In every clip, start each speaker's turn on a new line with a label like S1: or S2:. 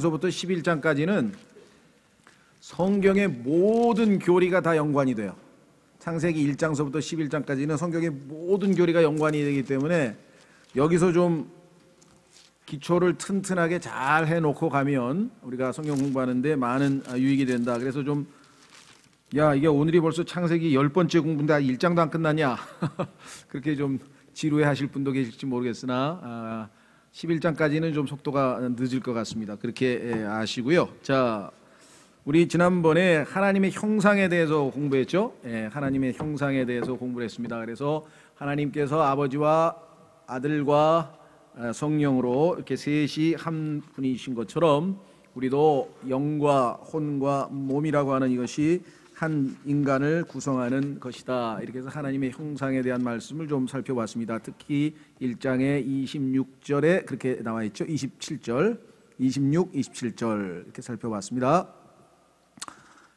S1: 부터 11장까지는 성경의 모든 교리가 다 연관이 돼요. 창세기 1장서부터 11장까지는 성경의 모든 교리가 연관이 되기 때문에 여기서 좀 기초를 튼튼하게 잘 해놓고 가면 우리가 성경 공부하는데 많은 유익이 된다. 그래서 좀 이게 오늘이 벌써 창세기 10번째 공부인데 1장도 안 끝났냐 그렇게 좀 지루해 하실 분도 계실지 모르겠으나 11장까지는 좀 속도가 늦을 것 같습니다. 그렇게 아시고요. 자, 우리 지난번에 하나님의 형상에 대해서 공부했죠. 하나님의 형상에 대해서 공부를 했습니다. 그래서 하나님께서 아버지와 아들과 성령으로 이렇게 셋이 한 분이신 것처럼 우리도 영과 혼과 몸이라고 하는 이것이 한 인간을 구성하는 것이다. 이렇게 해서 하나님의 형상에 대한 말씀을 좀 살펴봤습니다. 특히 1장의 26절에 그렇게 나와 있죠. 27절, 26, 27절 이렇게 살펴봤습니다.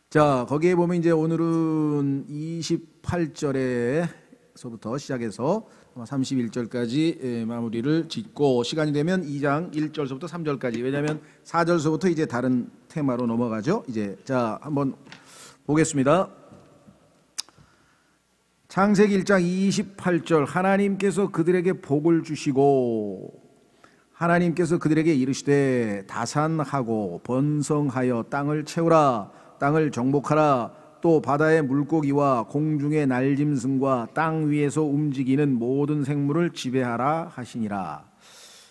S1: 자, 거기에 보면 이제 오늘은 28절에서부터 시작해서 31절까지 마무리를 짓고 시간이 되면 2장 1절서부터 3절까지, 왜냐하면 4절서부터 이제 다른 테마로 넘어가죠. 이제 자, 한번 보겠습니다. 창세기 1장 28절, 하나님께서 그들에게 복을 주시고 하나님께서 그들에게 이르시되 다산하고 번성하여 땅을 채우라, 땅을 정복하라, 또 바다의 물고기와 공중의 날짐승과 땅 위에서 움직이는 모든 생물을 지배하라 하시니라.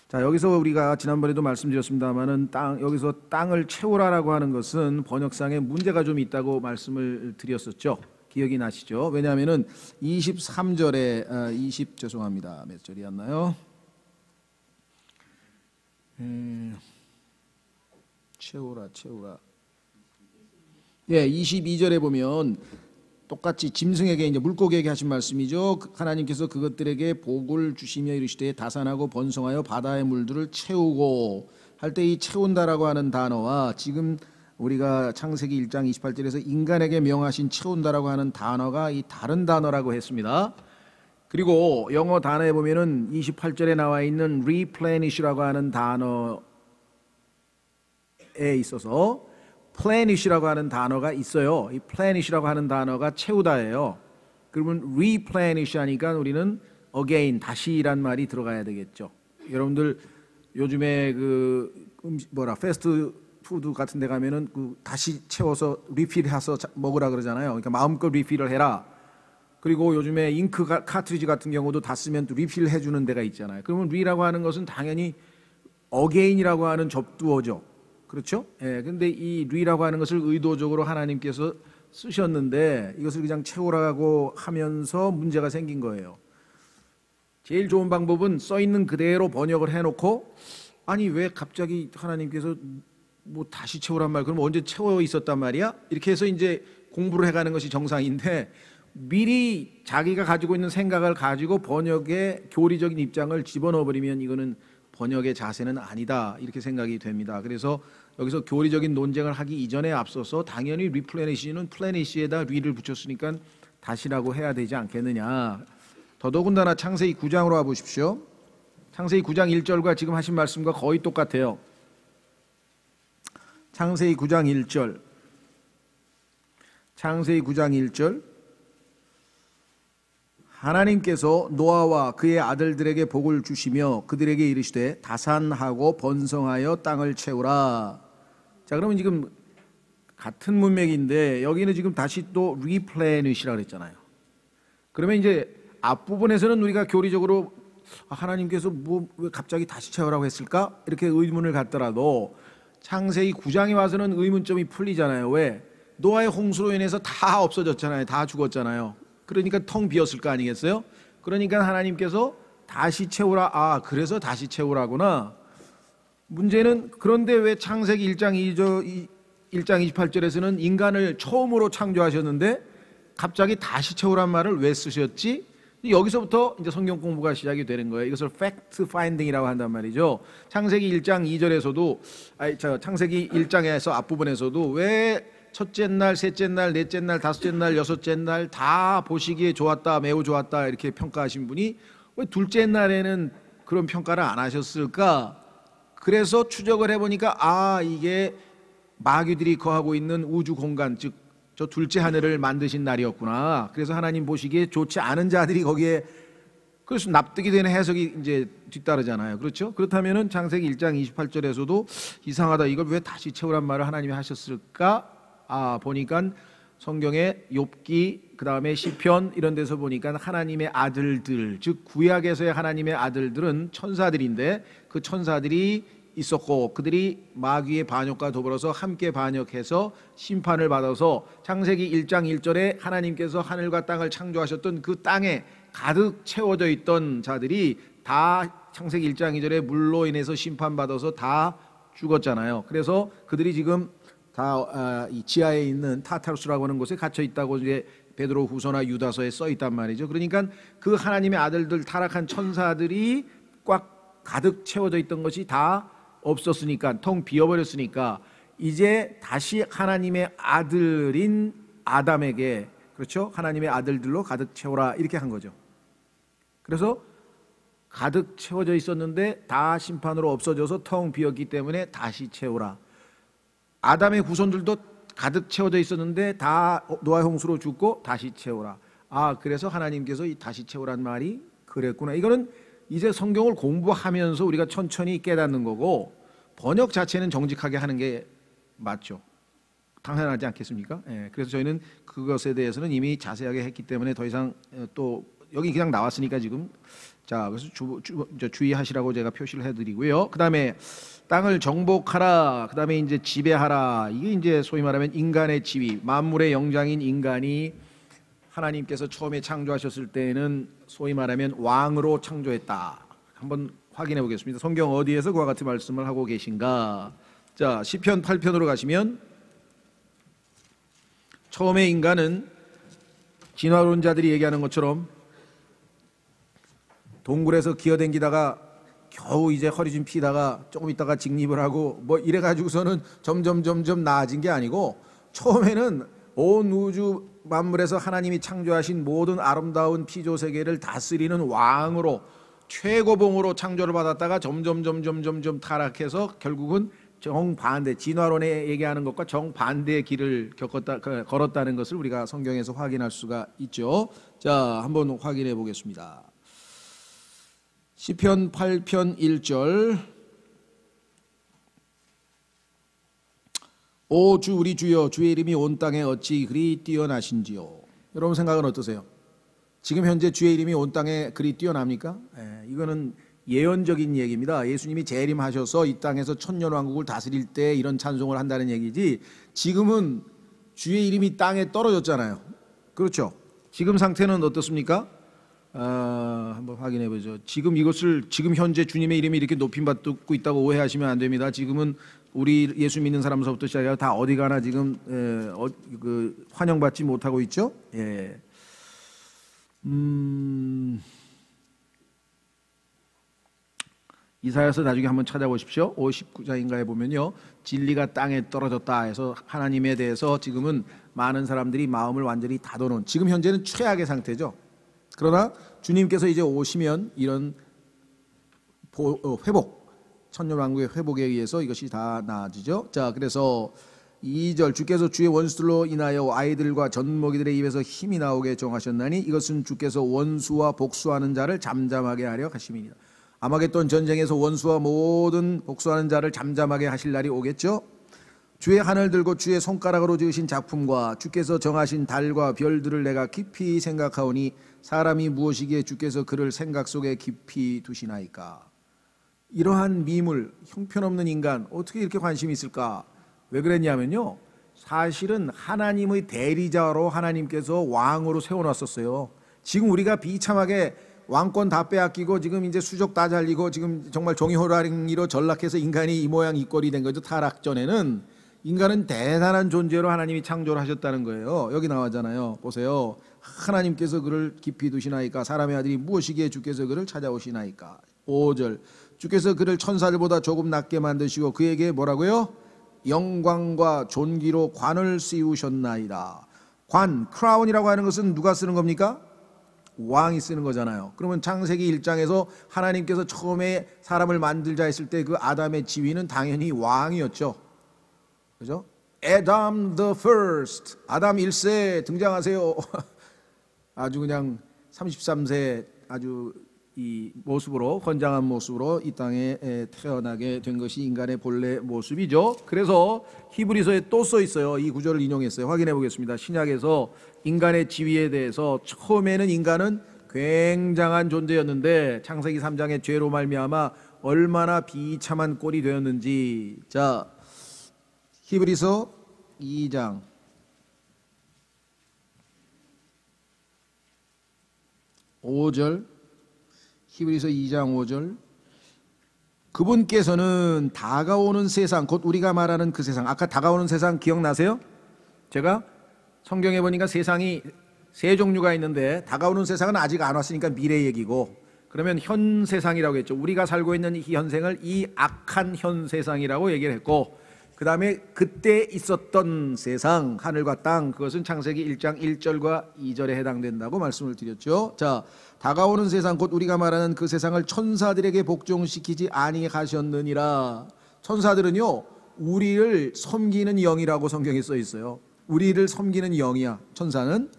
S1: 자, 여기서 우리가 지난번에도 말씀드렸습니다만은 여기서 땅을 채우라라고 하는 것은 번역상에 문제가 좀 있다고 말씀을 드렸었죠. 기억이 나시죠? 왜냐하면은 23절에 죄송합니다. 몇 절이었나요? 채우라. 예, 22절에 보면 똑같이 짐승에게 이제 물고기에게 하신 말씀이죠. 하나님께서 그것들에게 복을 주시며 이르시되 다산하고 번성하여 바다의 물들을 채우고 할 때 이 채운다라고 하는 단어와 지금 우리가 창세기 1장 28절에서 인간에게 명하신 채운다라고 하는 단어가 이 다른 단어라고 했습니다. 그리고 영어 단어에 보면은 28절에 나와 있는 replenish라고 하는 단어에 있어서 planish라고 하는 단어가 있어요. 이 planish라고 하는 단어가 채우다예요. 그러면 replenish 하니까 우리는 again, 다시란 말이 들어가야 되겠죠. 여러분들 요즘에 패스트 푸드 같은 데 가면은 다시 채워서 리필해서 먹으라 그러잖아요. 그러니까 마음껏 리필을 해라. 그리고 요즘에 잉크 카트리지 같은 경우도 다 쓰면 또 리필 해주는 데가 있잖아요. 그러면 re라고 하는 것은 당연히 again이라고 하는 접두어죠. 그렇죠? 예, 근데 이 리라고 하는 것을 의도적으로 하나님께서 쓰셨는데 이것을 그냥 채우라고 하면서 문제가 생긴 거예요. 제일 좋은 방법은 써 있는 그대로 번역을 해놓고 아니 왜 갑자기 하나님께서 뭐 다시 채우란 말, 그럼 언제 채워 있었단 말이야? 이렇게 해서 이제 공부를 해가는 것이 정상인데 미리 자기가 가지고 있는 생각을 가지고 번역의 교리적인 입장을 집어넣어버리면 이거는 번역의 자세는 아니다, 이렇게 생각이 됩니다. 그래서 여기서 교리적인 논쟁을 하기 이전에 앞서서 당연히 replenish는 planish에다 re를 붙였으니까 다시라고 해야 되지 않겠느냐. 더더군다나 창세기 9장으로 와보십시오. 창세기 9장 1절과 지금 하신 말씀과 거의 똑같아요. 창세기 9장 1절, 창세기 9장 1절, 하나님께서 노아와 그의 아들들에게 복을 주시며 그들에게 이르시되 다산하고 번성하여 땅을 채우라. 자, 그러면 지금 같은 문맥인데 여기는 지금 다시 또 replenish라고 그랬잖아요. 그러면 이제 앞부분에서는 우리가 교리적으로 하나님께서 왜 갑자기 다시 채우라고 했을까? 이렇게 의문을 갖더라도 창세기 9장에 와서는 의문점이 풀리잖아요. 왜? 노아의 홍수로 인해서 다 없어졌잖아요. 다 죽었잖아요. 그러니까 텅 비었을 거 아니겠어요? 그러니까 하나님께서 다시 채우라. 그래서 다시 채우라구나. 문제는 그런데 왜 창세기 1장 28절에서는 인간을 처음으로 창조하셨는데 갑자기 다시 채우란 말을 왜 쓰셨지? 여기서부터 이제 성경 공부가 시작이 되는 거예요. 이것을 fact finding이라고 한단 말이죠. 창세기 1장 2절에서도 창세기 1장에서 앞부분에서도 왜 첫째 날, 셋째 날, 넷째 날, 다섯째 날, 여섯째 날 다 보시기에 좋았다, 매우 좋았다 이렇게 평가하신 분이 왜 둘째 날에는 그런 평가를 안 하셨을까? 그래서 추적을 해보니까 이게 마귀들이 거하고 있는 우주 공간, 즉 저 둘째 하늘을 만드신 날이었구나. 그래서 하나님 보시기에 좋지 않은 자들이 거기에, 그래서 납득이 되는 해석이 이제 뒤따르잖아요. 그렇죠? 그렇다면은 창세기 1장 28절에서도 이상하다, 이걸 왜 다시 채우란 말을 하나님이 하셨을까? 보니까 성경에 욥기, 그 다음에 시편 이런 데서 보니까 하나님의 아들들, 즉 구약에서의 하나님의 아들들은 천사들인데 그 천사들이 있었고 그들이 마귀의 반역과 더불어서 함께 반역해서 심판을 받아서 창세기 1장 1절에 하나님께서 하늘과 땅을 창조하셨던 그 땅에 가득 채워져 있던 자들이 다 창세기 1장 2절에 물로 인해서 심판받아서 다 죽었잖아요. 그래서 그들이 지금 다 이 지하에 있는 타타루스라고 하는 곳에 갇혀 있다고 이제 베드로 후서나 유다서에 써 있단 말이죠. 그러니까 그 하나님의 아들들, 타락한 천사들이 꽉 가득 채워져 있던 것이 다 없었으니까, 텅 비어버렸으니까 이제 다시 하나님의 아들인 아담에게, 그렇죠? 하나님의 아들들로 가득 채워라, 이렇게 한 거죠. 그래서 가득 채워져 있었는데 다 심판으로 없어져서 텅 비었기 때문에 다시 채우라. 아담의 후손들도 가득 채워져 있었는데 다 노아 홍수로 죽고 다시 채우라. 그래서 하나님께서 이 다시 채우란 말이 그랬구나. 이거는 이제 성경을 공부하면서 우리가 천천히 깨닫는 거고, 번역 자체는 정직하게 하는 게 맞죠. 당연하지 않겠습니까? 그래서 저희는 그것에 대해서는 이미 자세하게 했기 때문에 더 이상 또 여기 그냥 나왔으니까 지금, 자, 그래서 주의하시라고 제가 표시를 해드리고요. 그 다음에 땅을 정복하라, 그 다음에 이제 지배하라. 이게 이제 소위 말하면 인간의 지위, 만물의 영장인 인간이 하나님께서 처음에 창조하셨을 때에는 소위 말하면 왕으로 창조했다. 한번 확인해 보겠습니다. 성경 어디에서 그와 같은 말씀을 하고 계신가? 자, 시편 8편으로 가시면 처음에 인간은 진화론자들이 얘기하는 것처럼 동굴에서 기어댕기다가 겨우 이제 허리 좀 피다가 조금 있다가 직립을 하고 뭐 이래가지고서는 점점 나아진 게 아니고, 처음에는 온 우주 만물에서 하나님이 창조하신 모든 아름다운 피조 세계를 다스리는 왕으로, 최고봉으로 창조를 받았다가 점점 타락해서 결국은 정반대, 진화론에 얘기하는 것과 정반대의 길을 걸었다는 것을 우리가 성경에서 확인할 수가 있죠. 자, 한번 확인해 보겠습니다. 시편 8편 1절, 오 주 우리 주여, 주의 이름이 온 땅에 어찌 그리 뛰어나신지요. 여러분 생각은 어떠세요? 지금 현재 주의 이름이 온 땅에 그리 뛰어납니까? 이거는 예언적인 얘기입니다. 예수님이 재림하셔서 이 땅에서 천년왕국을 다스릴 때 이런 찬송을 한다는 얘기지, 지금은 주의 이름이 땅에 떨어졌잖아요. 그렇죠? 지금 상태는 어떻습니까? 한번 확인해 보죠. 지금 현재 주님의 이름이 이렇게 높임받고 있다고 오해하시면 안 됩니다. 지금은 우리 예수 믿는 사람서부터 시작해서 다 어디 가나 지금 환영받지 못하고 있죠. 이사야서 나중에 한번 찾아보십시오. 59장인가에 보면요, 진리가 땅에 떨어졌다 해서 하나님에 대해서 지금은 많은 사람들이 마음을 완전히 닫아놓은, 지금 현재는 최악의 상태죠. 그러나 주님께서 이제 오시면 이런 회복, 천년왕국의 회복에 의해서 이것이 다 나아지죠. 자, 그래서 2절, 주께서 주의 원수들로 인하여 아이들과 젖먹이들의 입에서 힘이 나오게 정하셨나니 이것은 주께서 원수와 복수하는 자를 잠잠하게 하려 하심이니라. 아마겟돈 전쟁에서 원수와 모든 복수하는 자를 잠잠하게 하실 날이 오겠죠. 주의 하늘 들고 주의 손가락으로 지으신 작품과 주께서 정하신 달과 별들을 내가 깊이 생각하오니 사람이 무엇이기에 주께서 그를 생각 속에 깊이 두시나이까. 이러한 미물, 형편없는 인간 어떻게 이렇게 관심이 있을까? 왜 그랬냐면요, 사실은 하나님의 대리자로 하나님께서 왕으로 세워놨었어요. 지금 우리가 비참하게 왕권 다 빼앗기고 지금 이제 수족 다 잘리고 지금 정말 종이호랑이로 전락해서 인간이 이 모양 이 꼴이 된 거죠. 타락 전에는 인간은 대단한 존재로 하나님이 창조를 하셨다는 거예요. 여기 나와잖아요. 보세요. 하나님께서 그를 깊이 두시나이까. 사람의 아들이 무엇이기에 주께서 그를 찾아오시나이까. 5절, 주께서 그를 천사들보다 조금 낮게 만드시고 그에게 뭐라고요? 영광과 존귀로 관을 씌우셨나이다. 관, 크라운이라고 하는 것은 누가 쓰는 겁니까? 왕이 쓰는 거잖아요. 그러면 창세기 1장에서 하나님께서 처음에 사람을 만들자 했을 때 그 아담의 지위는 당연히 왕이었죠. 그죠? Adam the first, 아담 1세 등장하세요. 아주 그냥 33세 아주 이 모습으로, 건장한 모습으로 이 땅에 태어나게 된 것이 인간의 본래 모습이죠. 그래서 히브리서에 또 써 있어요. 이 구절을 인용했어요. 확인해 보겠습니다. 신약에서 인간의 지위에 대해서 처음에는 인간은 굉장한 존재였는데 창세기 3장의 죄로 말미암아 얼마나 비참한 꼴이 되었는지. 자, 히브리서 2장 5절, 히브리서 2장 5절. 그분께서는 다가오는 세상, 곧 우리가 말하는 그 세상, 아까 다가오는 세상 기억나세요? 제가 성경에 보니까 세상이 세 종류가 있는데 다가오는 세상은 아직 안 왔으니까 미래 얘기고, 그러면 현 세상이라고 했죠. 우리가 살고 있는 이 현생을 이 악한 현 세상이라고 얘기를 했고, 그 다음에 그때 있었던 세상, 하늘과 땅, 그것은 창세기 1장 1절과 2절에 해당된다고 말씀을 드렸죠. 자, 다가오는 세상, 곧 우리가 말하는 그 세상을 천사들에게 복종시키지 아니하셨느니라. 천사들은요, 우리를 섬기는 영이라고 성경에 써 있어요. 우리를 섬기는 영이야, 천사는.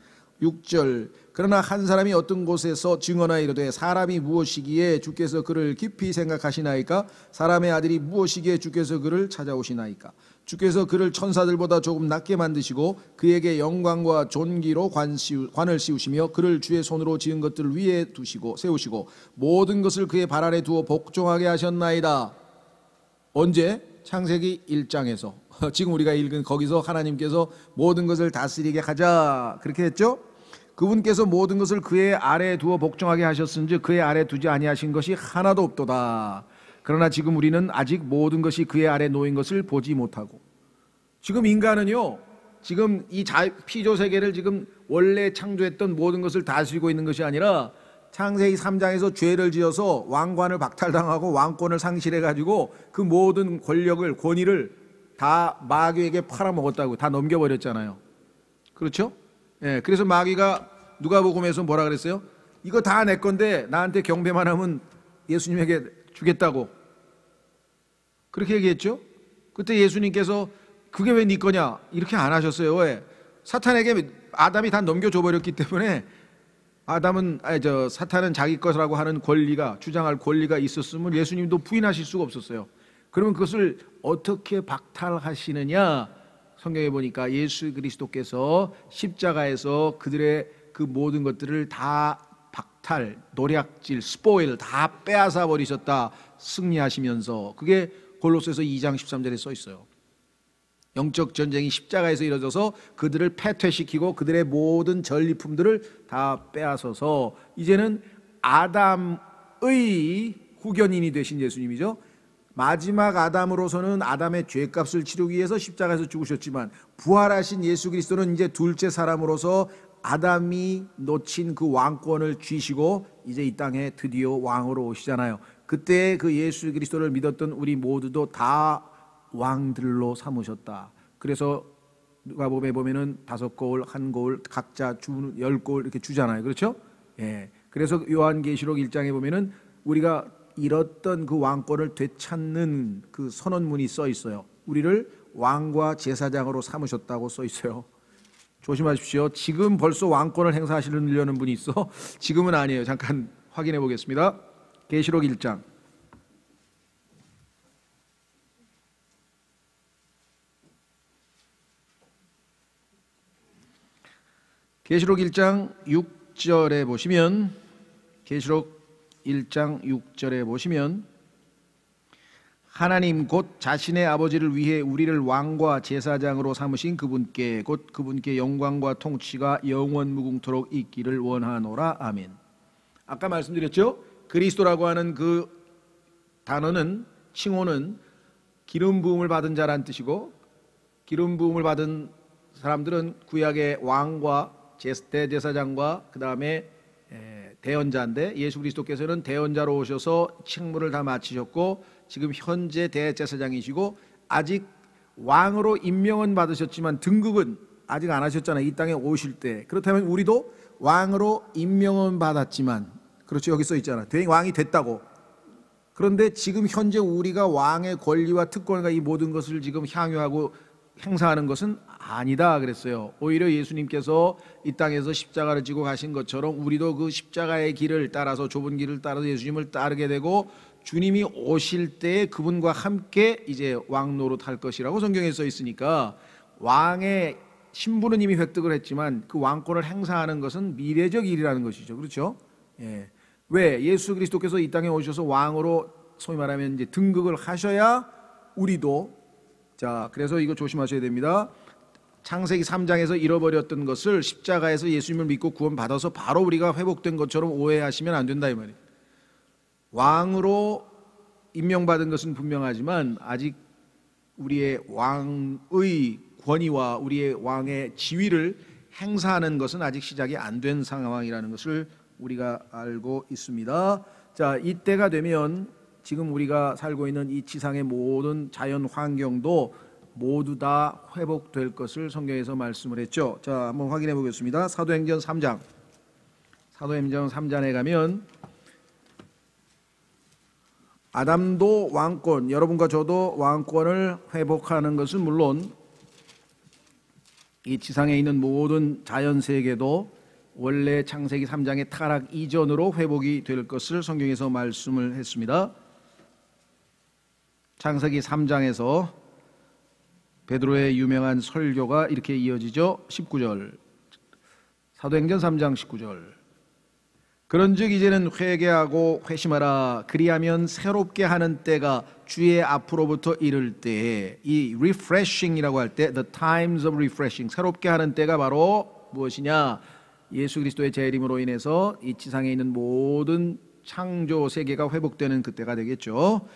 S1: 6절, 그러나 한 사람이 어떤 곳에서 증언하여 이르되 사람이 무엇이기에 주께서 그를 깊이 생각하시나이까? 사람의 아들이 무엇이기에 주께서 그를 찾아오시나이까? 주께서 그를 천사들보다 조금 낮게 만드시고 그에게 영광과 존귀로 관을 씌우시며 그를 주의 손으로 지은 것들을 위에 두시고 세우시고 모든 것을 그의 발 아래 두어 복종하게 하셨나이다. 언제? 창세기 1장에서 지금 우리가 읽은 거기서 하나님께서 모든 것을 다스리게 하자 그렇게 했죠. 그분께서 모든 것을 그의 아래에 두어 복종하게 하셨은즉 그의 아래에 두지 아니하신 것이 하나도 없도다. 그러나 지금 우리는 아직 모든 것이 그의 아래에 놓인 것을 보지 못하고, 지금 인간은요, 지금 이 피조 세계를 지금 원래 창조했던 모든 것을 다스리고 있는 것이 아니라 창세기 3장에서 죄를 지어서 왕관을 박탈당하고 왕권을 상실해가지고 그 모든 권력을, 권위를 다 마귀에게 팔아먹었다고, 다 넘겨버렸잖아요. 그렇죠? 예, 그래서 마귀가 누가복음에서 뭐라 그랬어요? 이거 다 내 건데 나한테 경배만 하면 예수님에게 주겠다고 그렇게 얘기했죠. 그때 예수님께서 그게 왜 네 거냐 이렇게 안 하셨어요. 왜? 사탄에게 아담이 다 넘겨줘 버렸기 때문에 사탄은 자기 것이라고 하는 권리가, 주장할 권리가 있었으면 예수님도 부인하실 수가 없었어요. 그러면 그것을 어떻게 박탈하시느냐? 성경에 보니까 예수 그리스도께서 십자가에서 그들의 그 모든 것들을 다 박탈, 노략질, 스포일 다 빼앗아 버리셨다 승리하시면서, 그게 골로새서 2장 13절에 써 있어요. 영적 전쟁이 십자가에서 이루어져서 그들을 패퇴시키고 그들의 모든 전리품들을 다 빼앗아서 이제는 아담의 후견인이 되신 예수님이죠. 마지막 아담으로서는 아담의 죄값을 치르기 위해서 십자가에서 죽으셨지만 부활하신 예수 그리스도는 이제 둘째 사람으로서 아담이 놓친 그 왕권을 쥐시고 이제 이 땅에 드디어 왕으로 오시잖아요. 그때 그 예수 그리스도를 믿었던 우리 모두도 다 왕들로 삼으셨다. 그래서 누가복음에 보면은 5거울, 1거울 각자 10거울 이렇게 주잖아요. 그렇죠? 예. 그래서 요한계시록 1장에 보면은 우리가 잃었던 그 왕권을 되찾는 그 선언문이 써 있어요. 우리를 왕과 제사장으로 삼으셨다고 써 있어요. 조심하십시오. 지금 벌써 왕권을 행사하시려는 분이 있어. 지금은 아니에요. 잠깐 확인해 보겠습니다. 계시록 1장 계시록 1장 6절에 보시면, 계시록 1장 6절에 보시면 하나님 곧 자신의 아버지를 위해 우리를 왕과 제사장으로 삼으신 그분께 곧 그분께 영광과 통치가 영원 무궁토록 있기를 원하노라. 아멘. 아까 말씀드렸죠? 그리스도라고 하는 그 단어는, 칭호는 기름 부음을 받은 자란 뜻이고, 기름 부음을 받은 사람들은 구약의 왕과 대제사장과 그 다음에 대언자인데, 예수 그리스도께서는 대언자로 오셔서 책무를 다 마치셨고 지금 현재 대제사장이시고 아직 왕으로 임명은 받으셨지만 등극은 아직 안 하셨잖아요. 이 땅에 오실 때. 그렇다면 우리도 왕으로 임명은 받았지만, 그렇죠. 여기 써 있잖아. 왕이 됐다고. 그런데 지금 현재 우리가 왕의 권리와 특권과 이 모든 것을 지금 향유하고 행사하는 것은 아니다 그랬어요. 오히려 예수님께서 이 땅에서 십자가를 지고 가신 것처럼 우리도 그 십자가의 길을 따라서, 좁은 길을 따라서 예수님을 따르게 되고 주님이 오실 때 그분과 함께 이제 왕 노릇할 것이라고 성경에 써 있으니까 왕의 신분은 이미 획득을 했지만 그 왕권을 행사하는 것은 미래적 일이라는 것이죠. 그렇죠? 예. 왜? 예수 그리스도께서 이 땅에 오셔서 왕으로 소위 말하면 이제 등극을 하셔야 우리도, 자, 그래서 이거 조심하셔야 됩니다. 창세기 3장에서 잃어버렸던 것을 십자가에서 예수님을 믿고 구원받아서 바로 우리가 회복된 것처럼 오해하시면 안 된다 이 말이에요. 왕으로 임명받은 것은 분명하지만 아직 우리의 왕의 권위와 우리의 왕의 지위를 행사하는 것은 아직 시작이 안 된 상황이라는 것을 우리가 알고 있습니다. 자, 이때가 되면 지금 우리가 살고 있는 이 지상의 모든 자연 환경도 모두 다 회복될 것을 성경에서 말씀을 했죠. 자, 한번 확인해 보겠습니다. 사도행전 3장. 사도행전 3장에 가면 아담도 왕권, 여러분과 저도 왕권을 회복하는 것은 물론 이 지상에 있는 모든 자연 세계도 원래 창세기 3장의 타락 이전으로 회복이 될 것을 성경에서 말씀을 했습니다. 창세기 3장에서 베드로의 유명한 설교가 이렇게 이어지죠. 19절. 사도행전 3장 19절. 그런즉 이제는 회개하고 회심하라. 그리하면 새롭게 하는 때가 주의 앞으로부터 이를 때에, 이 refreshing이라고 할 때 the times of refreshing, 새롭게 하는 때가 바로 무엇이냐? 예수 그리스도의 재림으로 인해서 이 지상에 있는 모든 창조 세계가 회복되는 그때가 되겠죠.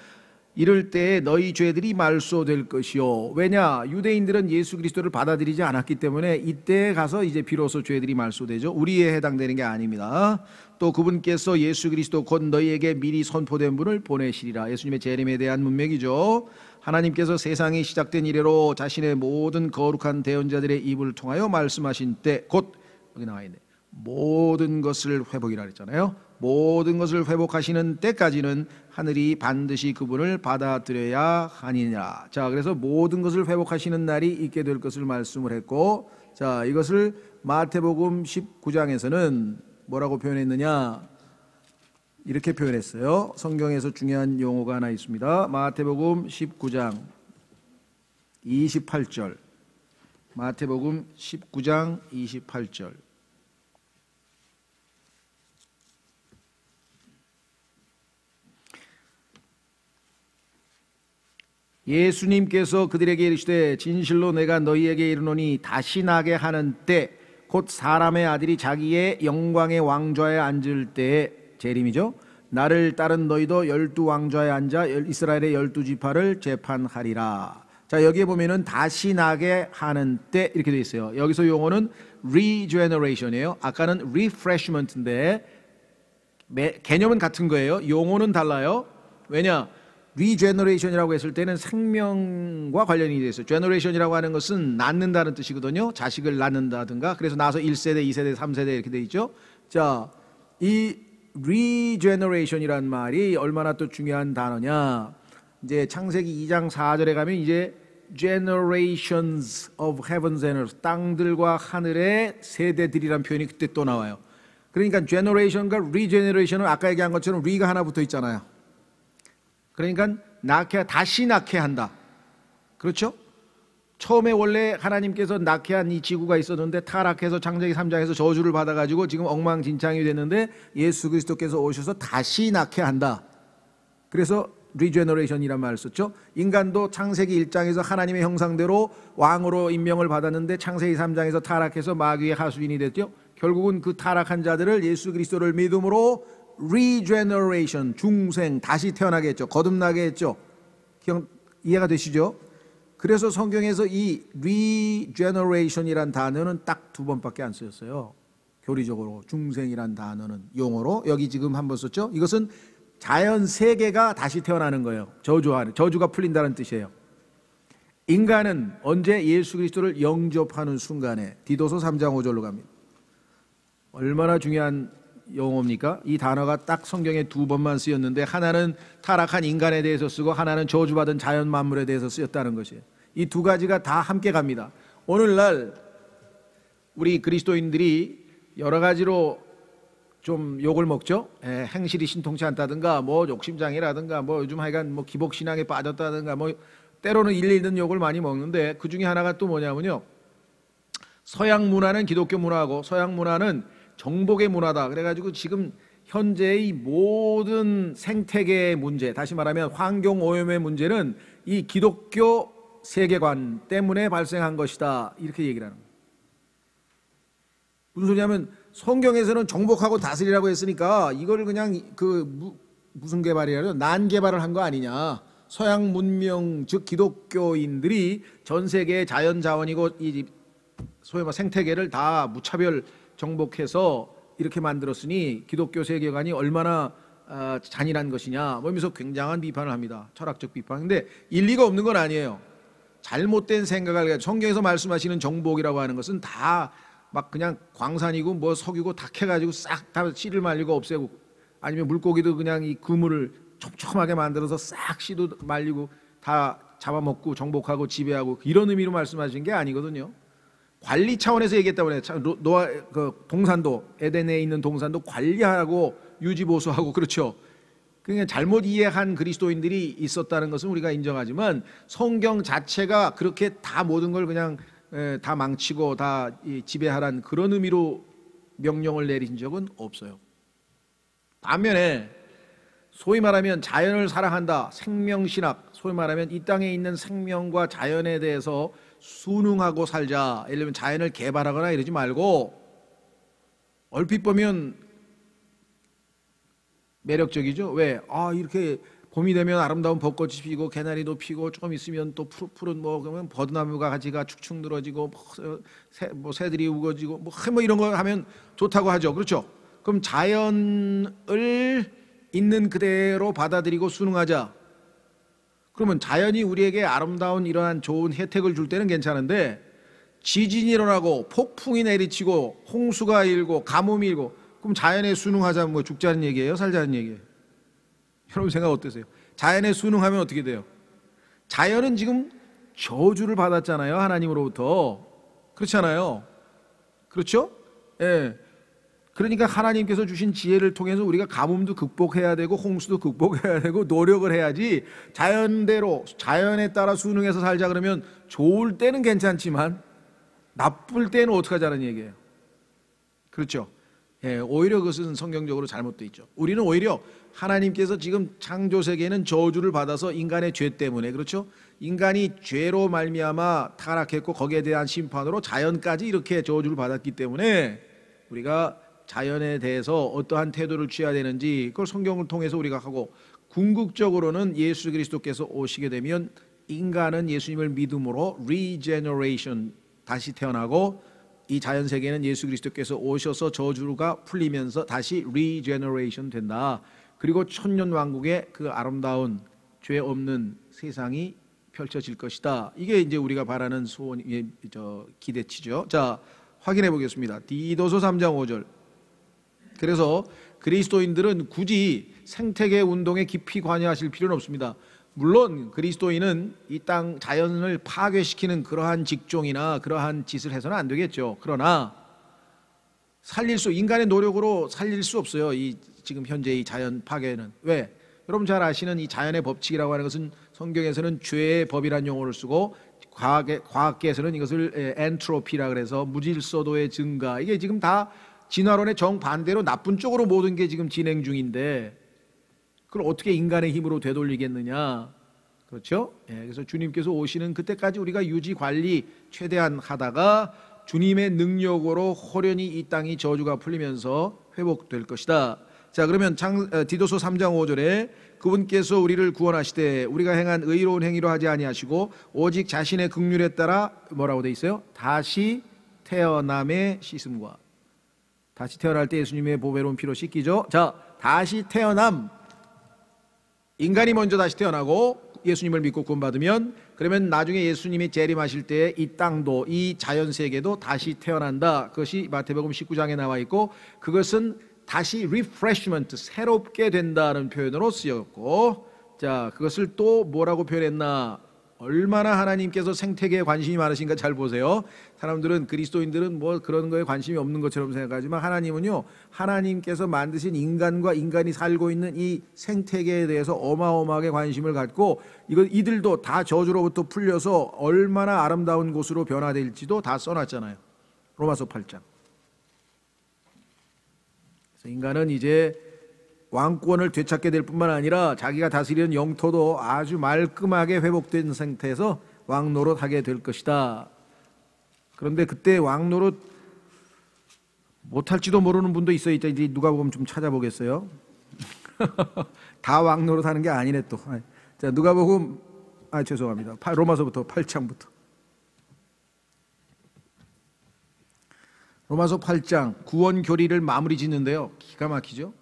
S1: 이럴 때에 너희 죄들이 말소될 것이요. 왜냐? 유대인들은 예수 그리스도를 받아들이지 않았기 때문에 이때에 가서 이제 비로소 죄들이 말소되죠. 우리에 해당되는 게 아닙니다. 또 그분께서 예수 그리스도 곧 너희에게 미리 선포된 분을 보내시리라. 예수님의 재림에 대한 문맥이죠. 하나님께서 세상이 시작된 이래로 자신의 모든 거룩한 대언자들의 입을 통하여 말씀하신 때, 곧 여기 나와 있네, 모든 것을 회복이라 그랬잖아요. 모든 것을 회복하시는 때까지는 하늘이 반드시 그분을 받아들여야 하니라. 자, 그래서 모든 것을 회복하시는 날이 있게 될 것을 말씀을 했고, 자, 이것을 마태복음 19장에서는 뭐라고 표현했느냐? 이렇게 표현했어요. 성경에서 중요한 용어가 하나 있습니다. 마태복음 19장 28절. 마태복음 19장 28절. 예수님께서 그들에게 이르시되 진실로 내가 너희에게 이르노니 다시 나게 하는 때, 곧 사람의 아들이 자기의 영광의 왕좌에 앉을 때에, 재림이죠. 나를 따른 너희도 12왕좌에 앉아 이스라엘의 12지파를 재판하리라. 자, 여기에 보면은 다시 나게 하는 때 이렇게 되어 있어요. 여기서 용어는 regeneration이에요. 아까는 refreshment인데 개념은 같은 거예요. 용어는 달라요. 왜냐? regeneration이라고 했을 때는 생명과 관련이 되어 있어요. generation이라고 하는 것은 낳는다는 뜻이거든요. 자식을 낳는다든가. 그래서 낳아서 1세대, 2세대, 3세대 이렇게 되어 있죠. 자, 이 regeneration이란 말이 얼마나 또 중요한 단어냐. 이제 창세기 2장 4절에 가면 이제 generations of heavens and earth, 땅들과 하늘의 세대들이란 표현이 그때 또 나와요. 그러니까 generation과 regeneration은 아까 얘기한 것처럼 re가 하나 붙어 있잖아요. 그러니까 다시 낳게 한다. 그렇죠? 처음에 원래 하나님께서 낳게 한 이 지구가 있었는데 타락해서 창세기 3장에서 저주를 받아가지고 지금 엉망진창이 됐는데 예수 그리스도께서 오셔서 다시 낳게 한다. 그래서 리제너레이션이란 말을 썼죠. 인간도 창세기 1장에서 하나님의 형상대로 왕으로 임명을 받았는데 창세기 3장에서 타락해서 마귀의 하수인이 됐죠. 결국은 그 타락한 자들을 예수 그리스도를 믿음으로 regeneration, 중생, 다시 태어나게 했죠. 거듭나게 했죠. 이해가 되시죠? 그래서 성경에서 이 regeneration이란 단어는 딱 2번밖에 안 쓰였어요. 교리적으로 중생이란 단어는 용어로 여기 지금 한번 썼죠. 이것은 자연 세계가 다시 태어나는 거예요. 저주가 풀린다는 뜻이에요. 인간은 언제 예수 그리스도를 영접하는 순간에 디도서 3장 5절로 갑니다. 얼마나 중요한 용어입니까? 이 단어가 딱 성경에 두 번만 쓰였는데 하나는 타락한 인간에 대해서 쓰고 하나는 저주받은 자연 만물에 대해서 쓰였다는 것이에요. 이 두 가지가 다 함께 갑니다. 오늘날 우리 그리스도인들이 여러 가지로 좀 욕을 먹죠. 행실이 신통치 않다든가 뭐 욕심장애라든가 뭐 요즘 하여간 뭐 기복신앙에 빠졌다든가 뭐 때로는 일리 있는 욕을 많이 먹는데 그 중에 하나가 또 뭐냐면요, 서양 문화는 기독교 문화고 서양 문화는 정복의 문화다. 그래가지고 지금 현재의 모든 생태계의 문제, 다시 말하면 환경오염의 문제는 이 기독교 세계관 때문에 발생한 것이다, 이렇게 얘기를 하는 거예요. 무슨 소리냐면 성경에서는 정복하고 다스리라고 했으니까 이걸 그냥 무슨 개발이라요? 난개발을 한 거 아니냐. 서양 문명 즉 기독교인들이 전 세계의 자연 자원이고 이 소위 말 생태계를 다 무차별 정복해서 이렇게 만들었으니 기독교 세계관이 얼마나 잔인한 것이냐 뭐 이러면서 굉장한 비판을 합니다. 철학적 비판. 근데 일리가 없는 건 아니에요. 잘못된 생각을 가지고 성경에서 말씀하시는 정복이라고 하는 것은 다 막 그냥 광산이고 뭐 석이고 다 캐가지고 싹 다 씨를 말리고 없애고, 아니면 물고기도 그냥 이 그물을 촘촘하게 만들어서 싹 씨도 말리고 다 잡아먹고 정복하고 지배하고 이런 의미로 말씀하신 게 아니거든요. 관리 차원에서 얘기했다고 해요. 노아 그 동산도, 에덴에 있는 동산도 관리하고 유지보수하고, 그렇죠. 그러니까 잘못 이해한 그리스도인들이 있었다는 것은 우리가 인정하지만 성경 자체가 그렇게 다 모든 걸 그냥 다 망치고 다 지배하란 그런 의미로 명령을 내린 적은 없어요. 반면에 소위 말하면 자연을 사랑한다, 생명신학, 소위 말하면 이 땅에 있는 생명과 자연에 대해서 순응하고 살자, 예를 들면 자연을 개발하거나 이러지 말고, 얼핏 보면 매력적이죠. 왜? 이렇게 봄이 되면 아름다운 벚꽃이 피고 개나리도 피고 조금 있으면 또 푸른 뭐 그러면 버드나무가 가지가 축축 늘어지고 뭐 새들이 우거지고 뭐 이런 거 하면 좋다고 하죠. 그렇죠? 그럼 자연을 있는 그대로 받아들이고 순응하자. 그러면 자연이 우리에게 아름다운 이러한 좋은 혜택을 줄 때는 괜찮은데 지진이 일어나고 폭풍이 내리치고 홍수가 일고 가뭄이 일고, 그럼 자연에 순응하자면 뭐 죽자는 얘기예요? 살자는 얘기예요? 여러분 생각 어떠세요? 자연에 순응하면 어떻게 돼요? 자연은 지금 저주를 받았잖아요, 하나님으로부터. 그렇잖아요. 그렇죠? 예. 그러니까 하나님께서 주신 지혜를 통해서 우리가 가뭄도 극복해야 되고 홍수도 극복해야 되고 노력을 해야지, 자연대로 자연에 따라 순응해서 살자 그러면 좋을 때는 괜찮지만 나쁠 때는 어떻게 하자는 얘기예요. 그렇죠? 예, 오히려 그것은 성경적으로 잘못되어 있죠. 우리는 오히려 하나님께서 지금 창조 세계는 저주를 받아서 인간의 죄 때문에, 그렇죠? 인간이 죄로 말미암아 타락했고 거기에 대한 심판으로 자연까지 이렇게 저주를 받았기 때문에 우리가 자연에 대해서 어떠한 태도를 취해야 되는지 그걸 성경을 통해서 우리가 하고, 궁극적으로는 예수 그리스도께서 오시게 되면 인간은 예수님을 믿음으로 regeneration, 다시 태어나고, 이 자연 세계는 예수 그리스도께서 오셔서 저주가 풀리면서 다시 regeneration 된다. 그리고 천년 왕국의 그 아름다운 죄 없는 세상이 펼쳐질 것이다. 이게 이제 우리가 바라는 소원, 기대치죠. 자, 확인해 보겠습니다. 디도서 3장 5절. 그래서 그리스도인들은 굳이 생태계 운동에 깊이 관여하실 필요는 없습니다. 물론 그리스도인은 이 땅 자연을 파괴시키는 그러한 직종이나 그러한 짓을 해서는 안 되겠죠. 그러나 인간의 노력으로 살릴 수 없어요. 이 지금 현재 이 자연 파괴는. 왜? 여러분 잘 아시는 이 자연의 법칙이라고 하는 것은 성경에서는 죄의 법이라는 용어를 쓰고 과학계에서는 이것을 엔트로피라 그래서 무질서도의 증가, 이게 지금 다 진화론의 정반대로 나쁜 쪽으로 모든 게 지금 진행 중인데 그걸 어떻게 인간의 힘으로 되돌리겠느냐. 그렇죠? 그래서 주님께서 오시는 그때까지 우리가 유지 관리 최대한 하다가 주님의 능력으로 호련히 이 땅이 저주가 풀리면서 회복될 것이다. 자, 그러면 디도서 3장 5절에 그분께서 우리를 구원하시되 우리가 행한 의로운 행위로 하지 아니하시고 오직 자신의 긍휼에 따라 뭐라고 돼 있어요? 다시 태어남의 씻음과, 다시 태어날 때 예수님의 보배로운 피로 씻기죠. 자, 다시 태어남, 인간이 먼저 다시 태어나고 예수님을 믿고 구원받으면 그러면 나중에 예수님이 재림하실 때 이 땅도 이 자연 세계도 다시 태어난다. 그것이 마태복음 19장에 나와 있고, 그것은 다시 refreshment, 새롭게 된다는 표현으로 쓰였고, 자, 그것을 또 뭐라고 표현했나? 얼마나 하나님께서 생태계에 관심이 많으신가 잘 보세요. 사람들은, 그리스도인들은 뭐 그런 거에 관심이 없는 것처럼 생각하지만 하나님은요, 하나님께서 만드신 인간과 인간이 살고 있는 이 생태계에 대해서 어마어마하게 관심을 갖고, 이들도 다 저주로부터 풀려서 얼마나 아름다운 곳으로 변화될지도 다 써놨잖아요. 로마서 8장. 그래서 인간은 이제 왕권을 되찾게 될 뿐만 아니라 자기가 다스리는 영토도 아주 말끔하게 회복된 상태에서 왕노릇 하게 될 것이다. 그런데 그때 왕노릇 못할지도 모르는 분도 있어요. 이제 누가복음 좀 찾아보겠어요. 다 왕노릇 하는 게 아니네 또. 자, 누가복음, 죄송합니다. 로마서부터 8장부터. 로마서 8장 구원 교리를 마무리 짓는데요. 기가 막히죠.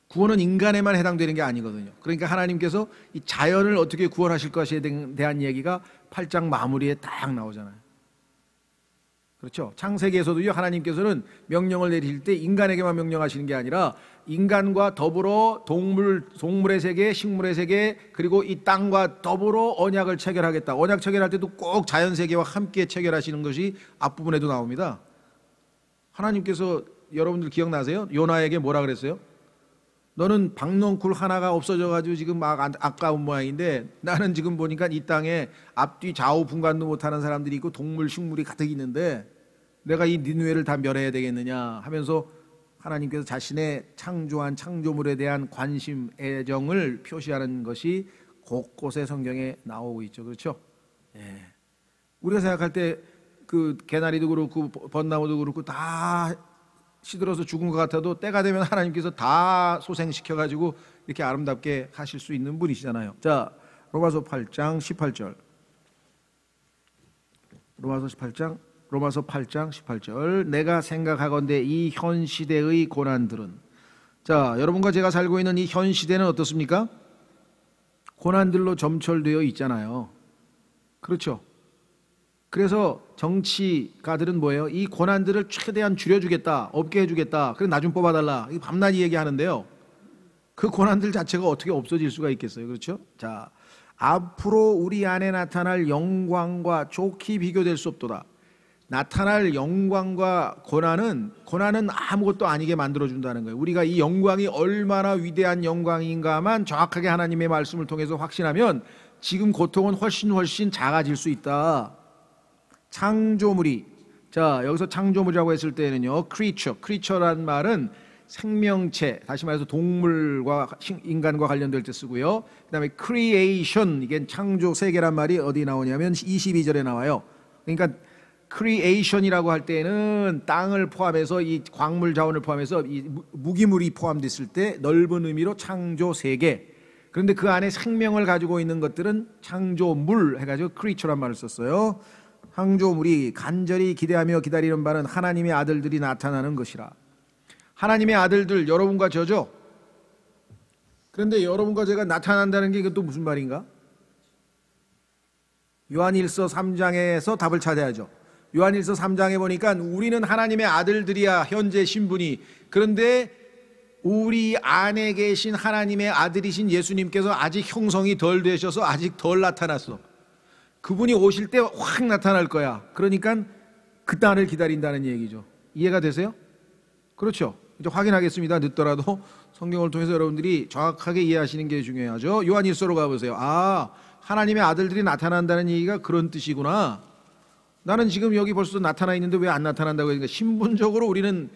S1: 구원은 인간에만 해당되는 게 아니거든요. 그러니까 하나님께서 이 자연을 어떻게 구원하실 것에 대한 얘기가 8장 마무리에 딱 나오잖아요. 그렇죠. 창세기에서도요, 하나님께서는 명령을 내리실 때 인간에게만 명령하시는 게 아니라 인간과 더불어 동물의 세계, 식물의 세계, 그리고 이 땅과 더불어 언약을 체결하겠다. 언약 체결할 때도 꼭 자연 세계와 함께 체결하시는 것이 앞부분에도 나옵니다. 하나님께서, 여러분들 기억나세요? 요나에게 뭐라 그랬어요? 너는 박넝쿨 하나가 없어져가지고 지금 막 아까운 모양인데, 나는 지금 보니까 이 땅에 앞뒤 좌우 분간도 못하는 사람들이 있고 동물 식물이 가득 있는데 내가 이 니느웨를 다 멸해야 되겠느냐 하면서 하나님께서 자신의 창조한 창조물에 대한 관심, 애정을 표시하는 것이 곳곳에 성경에 나오고 있죠. 그렇죠? 예. 우리가 생각할 때 그 개나리도 그렇고 벚나무도 그렇고 다 시들어서 죽은 것 같아도 때가 되면 하나님께서 다 소생시켜가지고 이렇게 아름답게 하실 수 있는 분이시잖아요. 자, 로마서 8장 18절. 로마서 8장 18절. 내가 생각하건대 이 현 시대의 고난들은, 자, 여러분과 제가 살고 있는 이 현 시대는 어떻습니까? 고난들로 점철되어 있잖아요. 그렇죠? 그래서 정치가들은 뭐예요? 이 고난들을 최대한 줄여주겠다, 없게 해주겠다, 그래 나 좀 뽑아달라, 이 밤낮 얘기하는데요, 그 고난들 자체가 어떻게 없어질 수가 있겠어요? 그렇죠? 자, 앞으로 우리 안에 나타날 영광과 좋게 비교될 수 없도다. 나타날 영광과 고난은 아무것도 아니게 만들어준다는 거예요. 우리가 이 영광이 얼마나 위대한 영광인가만 정확하게 하나님의 말씀을 통해서 확신하면 지금 고통은 훨씬 작아질 수 있다. 창조물이, 자, 여기서 창조물이라고 했을 때는요, creature란 말은 생명체, 다시 말해서 동물과 인간과 관련될 때 쓰고요. 그 다음에 creation, 이게 창조 세계란 말이 어디 나오냐면 22절에 나와요. 그러니까 creation이라고 할 때는 땅을 포함해서 이 광물 자원을 포함해서 이 무기물이 포함됐을 때 넓은 의미로 창조 세계. 그런데 그 안에 생명을 가지고 있는 것들은 창조물 해가지고 creature란 말을 썼어요. 창조물이 간절히 기대하며 기다리는 바는 하나님의 아들들이 나타나는 것이라. 하나님의 아들들, 여러분과 저죠. 그런데 여러분과 제가 나타난다는 게 이것도 무슨 말인가? 요한일서 3장에서 답을 찾아야죠. 요한일서 3장에 보니까 우리는 하나님의 아들들이야, 현재 신분이. 그런데 우리 안에 계신 하나님의 아들이신 예수님께서 아직 형성이 덜 되셔서 아직 덜 나타났어. 그분이 오실 때 확 나타날 거야. 그러니까 그 날을 기다린다는 얘기죠. 이해가 되세요? 그렇죠. 이제 확인하겠습니다. 늦더라도 성경을 통해서 여러분들이 정확하게 이해하시는 게 중요하죠. 요한일서로 가보세요. 아, 하나님의 아들들이 나타난다는 얘기가 그런 뜻이구나. 나는 지금 여기 벌써 나타나 있는데 왜 안 나타난다고 하니까, 신분적으로 우리는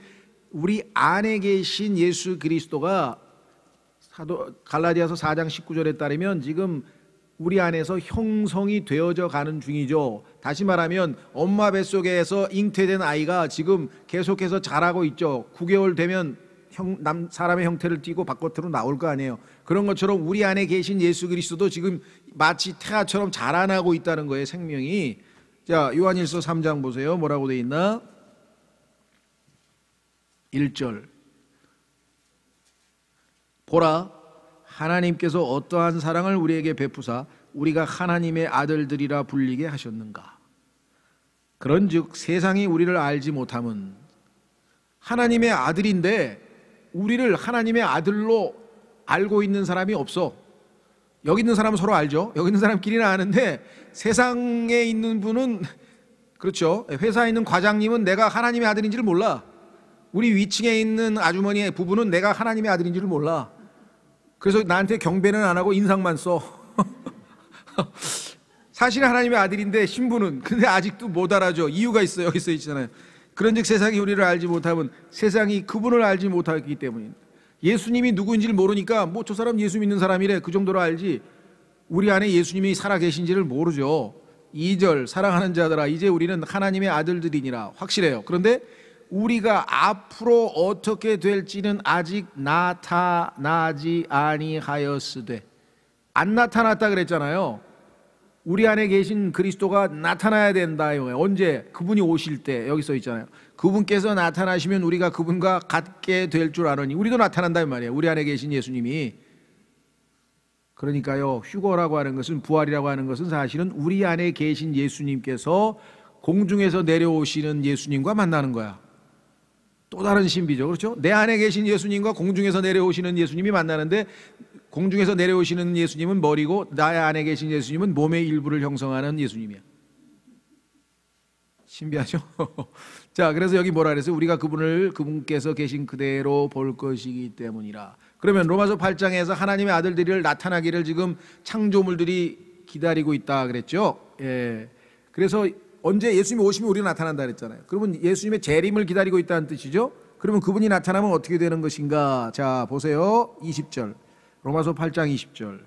S1: 우리 안에 계신 예수 그리스도가 갈라디아서 4장 19절에 따르면 지금 우리 안에서 형성이 되어져 가는 중이죠. 다시 말하면 엄마 뱃속에서 잉태된 아이가 지금 계속해서 자라고 있죠. 9개월 되면 사람의 형태를 띠고 바깥으로 나올 거 아니에요. 그런 것처럼 우리 안에 계신 예수 그리스도도 지금 마치 태아처럼 자라나고 있다는 거예요, 생명이. 자, 요한일서 3장 보세요. 뭐라고 돼 있나? 1절. 보라, 하나님께서 어떠한 사랑을 우리에게 베푸사 우리가 하나님의 아들들이라 불리게 하셨는가? 그런즉 세상이 우리를 알지 못함은, 하나님의 아들인데 우리를 하나님의 아들로 알고 있는 사람이 없어. 여기 있는 사람은 서로 알죠. 여기 있는 사람끼리는 아는데 세상에 있는 분은, 그렇죠, 회사에 있는 과장님은 내가 하나님의 아들인지를 몰라. 우리 위층에 있는 아주머니의 부부는 내가 하나님의 아들인지를 몰라. 그래서 나한테 경배는 안 하고 인상만 써. 사실은 하나님의 아들인데 신부는, 근데 아직도 못 알아줘. 이유가 있어. 여기 써 있잖아요. 그런즉 세상이 우리를 알지 못하면 세상이 그분을 알지 못하기 때문입니다. 예수님이 누구인지를 모르니까 뭐 저 사람 예수 믿는 사람이래, 그 정도로 알지 우리 안에 예수님이 살아계신지를 모르죠. 2절, 사랑하는 자들아 이제 우리는 하나님의 아들들이니라. 확실해요. 그런데 우리가 앞으로 어떻게 될지는 아직 나타나지 아니하였으되, 안 나타났다 그랬잖아요. 우리 안에 계신 그리스도가 나타나야 된다. 언제? 그분이 오실 때. 여기 써 있잖아요. 그분께서 나타나시면 우리가 그분과 같게 될 줄 아노니. 우리도 나타난다 말이에요. 우리 안에 계신 예수님이. 그러니까요, 휴거라고 하는 것은, 부활이라고 하는 것은 사실은 우리 안에 계신 예수님께서 공중에서 내려오시는 예수님과 만나는 거야. 또 다른 신비죠. 그렇죠? 내 안에 계신 예수님과 공중에서 내려오시는 예수님이 만나는데, 공중에서 내려오시는 예수님은 머리고 나의 안에 계신 예수님은 몸의 일부를 형성하는 예수님이야. 신비하죠? 자, 그래서 여기 뭐라 그랬어요? 우리가 그분께서 계신 그대로 볼 것이기 때문이라. 그러면 로마서 8장에서 하나님의 아들들이 나타나기를 지금 창조물들이 기다리고 있다 그랬죠? 예. 그래서 언제 예수님이 오시면 우리가 나타난다 그랬잖아요. 그러면 예수님의 재림을 기다리고 있다는 뜻이죠? 그러면 그분이 나타나면 어떻게 되는 것인가? 자, 보세요. 20절. 로마서 8장 20절.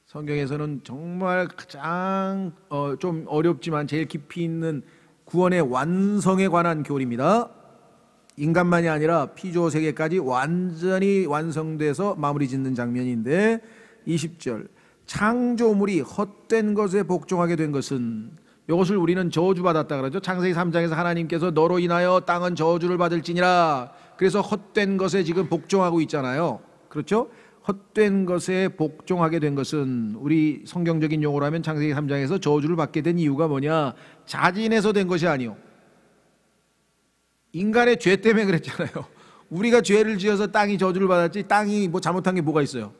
S1: 성경에서는 정말 가장 좀 어렵지만 제일 깊이 있는 구원의 완성에 관한 교리입니다. 인간만이 아니라 피조 세계까지 완전히 완성돼서 마무리 짓는 장면인데, 20절. 창조물이 헛된 것에 복종하게 된 것은, 이것을 우리는 저주받았다 그러죠. 창세기 3장에서 하나님께서 너로 인하여 땅은 저주를 받을지니라. 그래서 헛된 것에 지금 복종하고 있잖아요. 그렇죠? 헛된 것에 복종하게 된 것은, 우리 성경적인 용어로 하면 창세기 3장에서 저주를 받게 된 이유가 뭐냐? 자진해서 된 것이 아니요, 인간의 죄 때문에 그랬잖아요. 우리가 죄를 지어서 땅이 저주를 받았지, 땅이 뭐 잘못한 게 뭐가 있어요?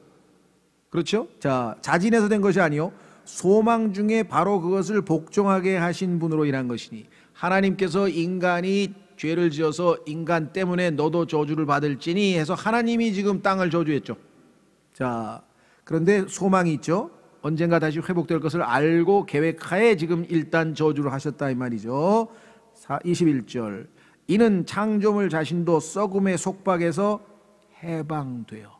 S1: 그렇죠? 자, 자진해서 된 것이 아니요, 소망 중에 바로 그것을 복종하게 하신 분으로 인한 것이니, 하나님께서 인간이 죄를 지어서 인간 때문에 너도 저주를 받을지니 해서 하나님이 지금 땅을 저주했죠. 자, 그런데 소망이 있죠. 언젠가 다시 회복될 것을 알고 계획하에 지금 일단 저주를 하셨다 이 말이죠. 21절. 이는 창조물 자신도 썩음의 속박에서 해방되어,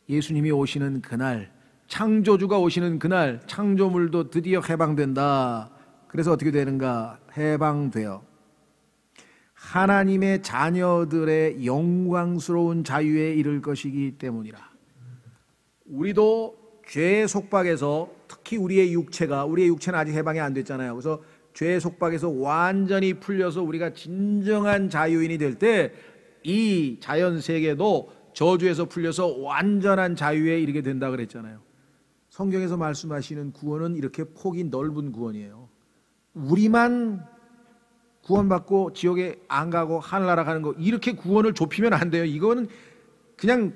S1: 예수님이 오시는 그날, 창조주가 오시는 그날 창조물도 드디어 해방된다. 그래서 어떻게 되는가? 해방되어 하나님의 자녀들의 영광스러운 자유에 이를 것이기 때문이라. 우리도 죄의 속박에서, 특히 우리의 육체는 아직 해방이 안 됐잖아요. 그래서 죄의 속박에서 완전히 풀려서 우리가 진정한 자유인이 될 때 이 자연 세계도 저주에서 풀려서 완전한 자유에 이르게 된다 그랬잖아요. 성경에서 말씀하시는 구원은 이렇게 폭이 넓은 구원이에요. 우리만 구원받고 지옥에 안 가고 하늘나라 가는 거, 이렇게 구원을 좁히면 안 돼요. 이거는 그냥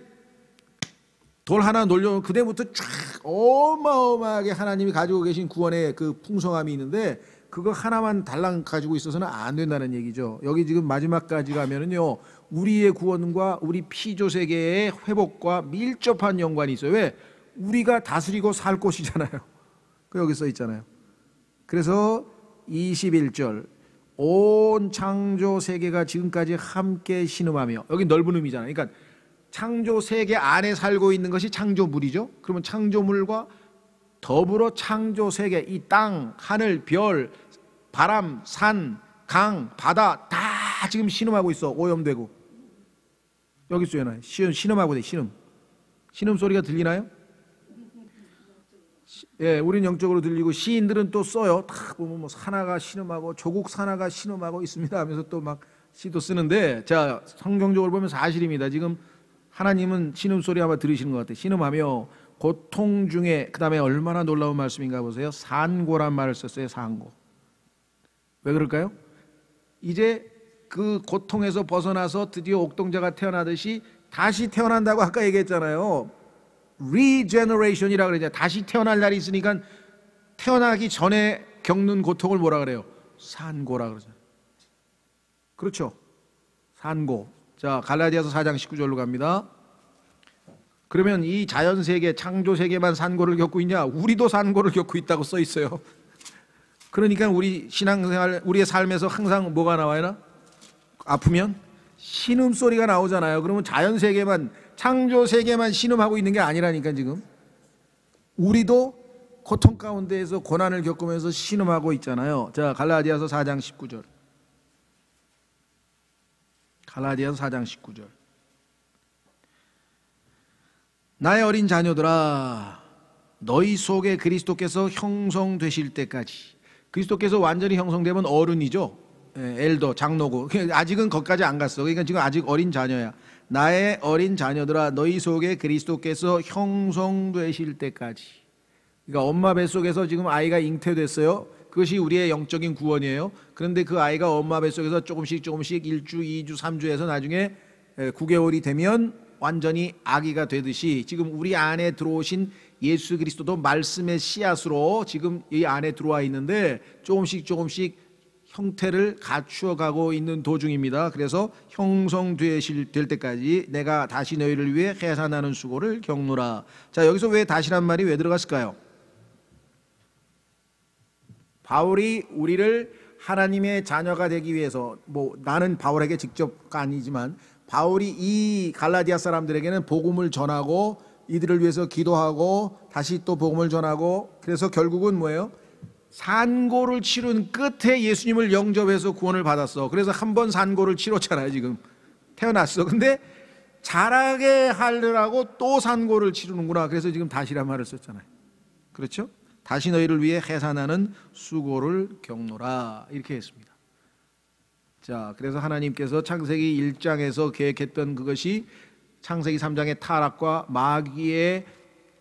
S1: 돌 하나 놀려놓으면 그때부터 쫙 어마어마하게 하나님이 가지고 계신 구원의 그 풍성함이 있는데, 그거 하나만 달랑 가지고 있어서는 안 된다는 얘기죠. 여기 지금 마지막까지 가면은요, 우리의 구원과 우리 피조 세계의 회복과 밀접한 연관이 있어요. 왜? 우리가 다스리고 살 곳이잖아요. 그 여기 써 있잖아요. 그래서 21절. 온 창조 세계가 지금까지 함께 신음하며, 여기 넓은 의미잖아요. 그러니까 창조 세계 안에 살고 있는 것이 창조물이죠. 그러면 창조물과 더불어 창조 세계, 이 땅, 하늘, 별, 바람, 산, 강, 바다 다 지금 신음하고 있어. 오염되고. 여기 써요. 신음하고 돼. 신음 소리가 들리나요? 예, 우리는 영적으로 들리고, 시인들은 또 써요. 다 보면 뭐 산하가 신음하고 조국 산하가 신음하고 있습니다 하면서 또 막 시도 쓰는데, 자, 성경적으로 보면 사실입니다. 지금 하나님은 신음 소리 아마 들으시는 것 같아요. 신음하며 고통 중에 그다음에 얼마나 놀라운 말씀인가 보세요. 산고란 말을 썼어요. 산고. 왜 그럴까요? 이제 그 고통에서 벗어나서 드디어 옥동자가 태어나듯이 다시 태어난다고 아까 얘기했잖아요. regeneration이라고 그러잖아요. 다시 태어날 날이 있으니까 태어나기 전에 겪는 고통을 뭐라 그래요? 산고라 그러잖아요. 그렇죠? 산고. 자, 갈라디아서 4장 19절로 갑니다. 그러면 이 자연세계, 창조세계만 산고를 겪고 있냐? 우리도 산고를 겪고 있다고 써 있어요. 그러니까 우리 신앙생활, 우리의 삶에서 항상 뭐가 나와요? 아프면 신음소리가 나오잖아요. 그러면 자연세계만, 창조세계만 신음하고 있는 게 아니라니까 지금. 우리도 고통 가운데에서 고난을 겪으면서 신음하고 있잖아요. 자, 갈라디아서 4장 19절. 갈라디아서 4장 19절. 나의 어린 자녀들아, 너희 속에 그리스도께서 형성되실 때까지. 그리스도께서 완전히 형성되면 어른이죠. 엘더, 장로고. 아직은 거기까지 안 갔어. 그러니까 지금 아직 어린 자녀야. 나의 어린 자녀들아, 너희 속에 그리스도께서 형성되실 때까지. 그러니까 엄마 뱃속에서 지금 아이가 잉태됐어요. 그것이 우리의 영적인 구원이에요. 그런데 그 아이가 엄마 뱃속에서 조금씩 1주, 2주, 3주에서 나중에 9개월이 되면 완전히 아기가 되듯이 지금 우리 안에 들어오신 예수 그리스도도 말씀의 씨앗으로 지금 이 안에 들어와 있는데 조금씩 형태를 갖추어 가고 있는 도중입니다. 그래서 형성될 때까지 내가 다시 너희를 위해 해산하는 수고를 겪노라. 자, 여기서 왜 다시란 말이 왜 들어갔을까요? 바울이 우리를 하나님의 자녀가 되기 위해서, 나는 바울에게 직접가 아니지만 바울이 이 갈라디아 사람들에게는 복음을 전하고 이들을 위해서 기도하고 다시 또 복음을 전하고, 그래서 결국은 뭐예요? 산고를 치른 끝에 예수님을 영접해서 구원을 받았어. 그래서 한 번 산고를 치렀잖아요. 지금 태어났어. 근데 자라게 하려고 또 산고를 치르는구나. 그래서 지금 다시란 말을 썼잖아요. 그렇죠? 다시 너희를 위해 해산하는 수고를 겪노라, 이렇게 했습니다. 자, 그래서 하나님께서 창세기 1장에서 계획했던 그것이 창세기 3장의 타락과 마귀의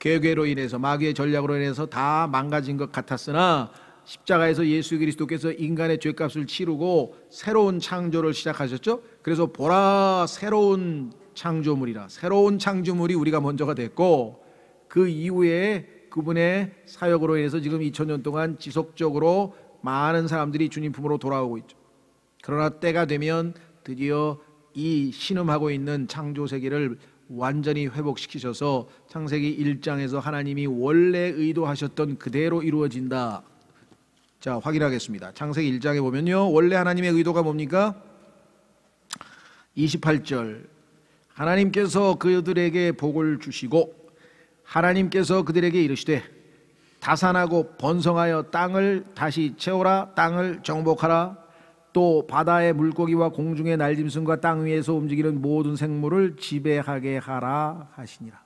S1: 계획으로 인해서, 마귀의 전략으로 인해서 다 망가진 것 같았으나 십자가에서 예수 그리스도께서 인간의 죄값을 치르고 새로운 창조를 시작하셨죠. 그래서 보라, 새로운 창조물이라. 새로운 창조물이 우리가 먼저가 됐고, 그 이후에 그분의 사역으로 인해서 지금 2000년 동안 지속적으로 많은 사람들이 주님 품으로 돌아오고 있죠. 그러나 때가 되면 드디어 이 신음하고 있는 창조세계를 완전히 회복시키셔서 창세기 1장에서 하나님이 원래 의도하셨던 그대로 이루어진다. 자, 확인하겠습니다. 창세기 1장에 보면요, 원래 하나님의 의도가 뭡니까? 28절. 하나님께서 그들에게 복을 주시고 하나님께서 그들에게 이르시되 다산하고 번성하여 땅을 다시 채우라. 땅을 정복하라. 또 바다의 물고기와 공중의 날짐승과 땅 위에서 움직이는 모든 생물을 지배하게 하라 하시니라.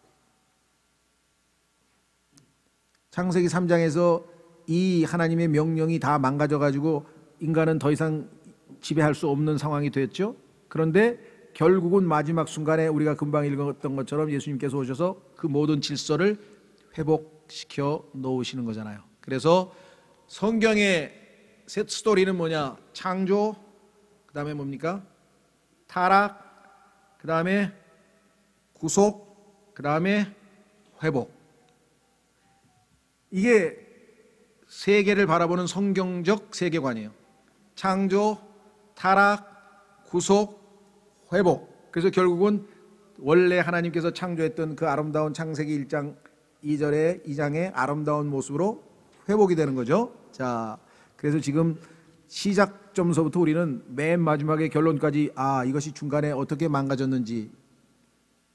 S1: 창세기 3장에서 이 하나님의 명령이 다 망가져가지고 인간은 더 이상 지배할 수 없는 상황이 됐죠. 그런데 결국은 마지막 순간에 우리가 금방 읽었던 것처럼 예수님께서 오셔서 그 모든 질서를 회복시켜 놓으시는 거잖아요. 그래서 성경의 스토리는 뭐냐? 창조, 그 다음에 뭡니까? 타락, 그 다음에 구속, 그 다음에 회복. 이게 세계를 바라보는 성경적 세계관이에요. 창조, 타락, 구속, 회복. 그래서 결국은 원래 하나님께서 창조했던 그 아름다운 창세기 1장 2절의 2장의 아름다운 모습으로 회복이 되는 거죠. 자, 그래서 지금 시작점서부터 우리는 맨 마지막에 결론까지 이것이 중간에 어떻게 망가졌는지,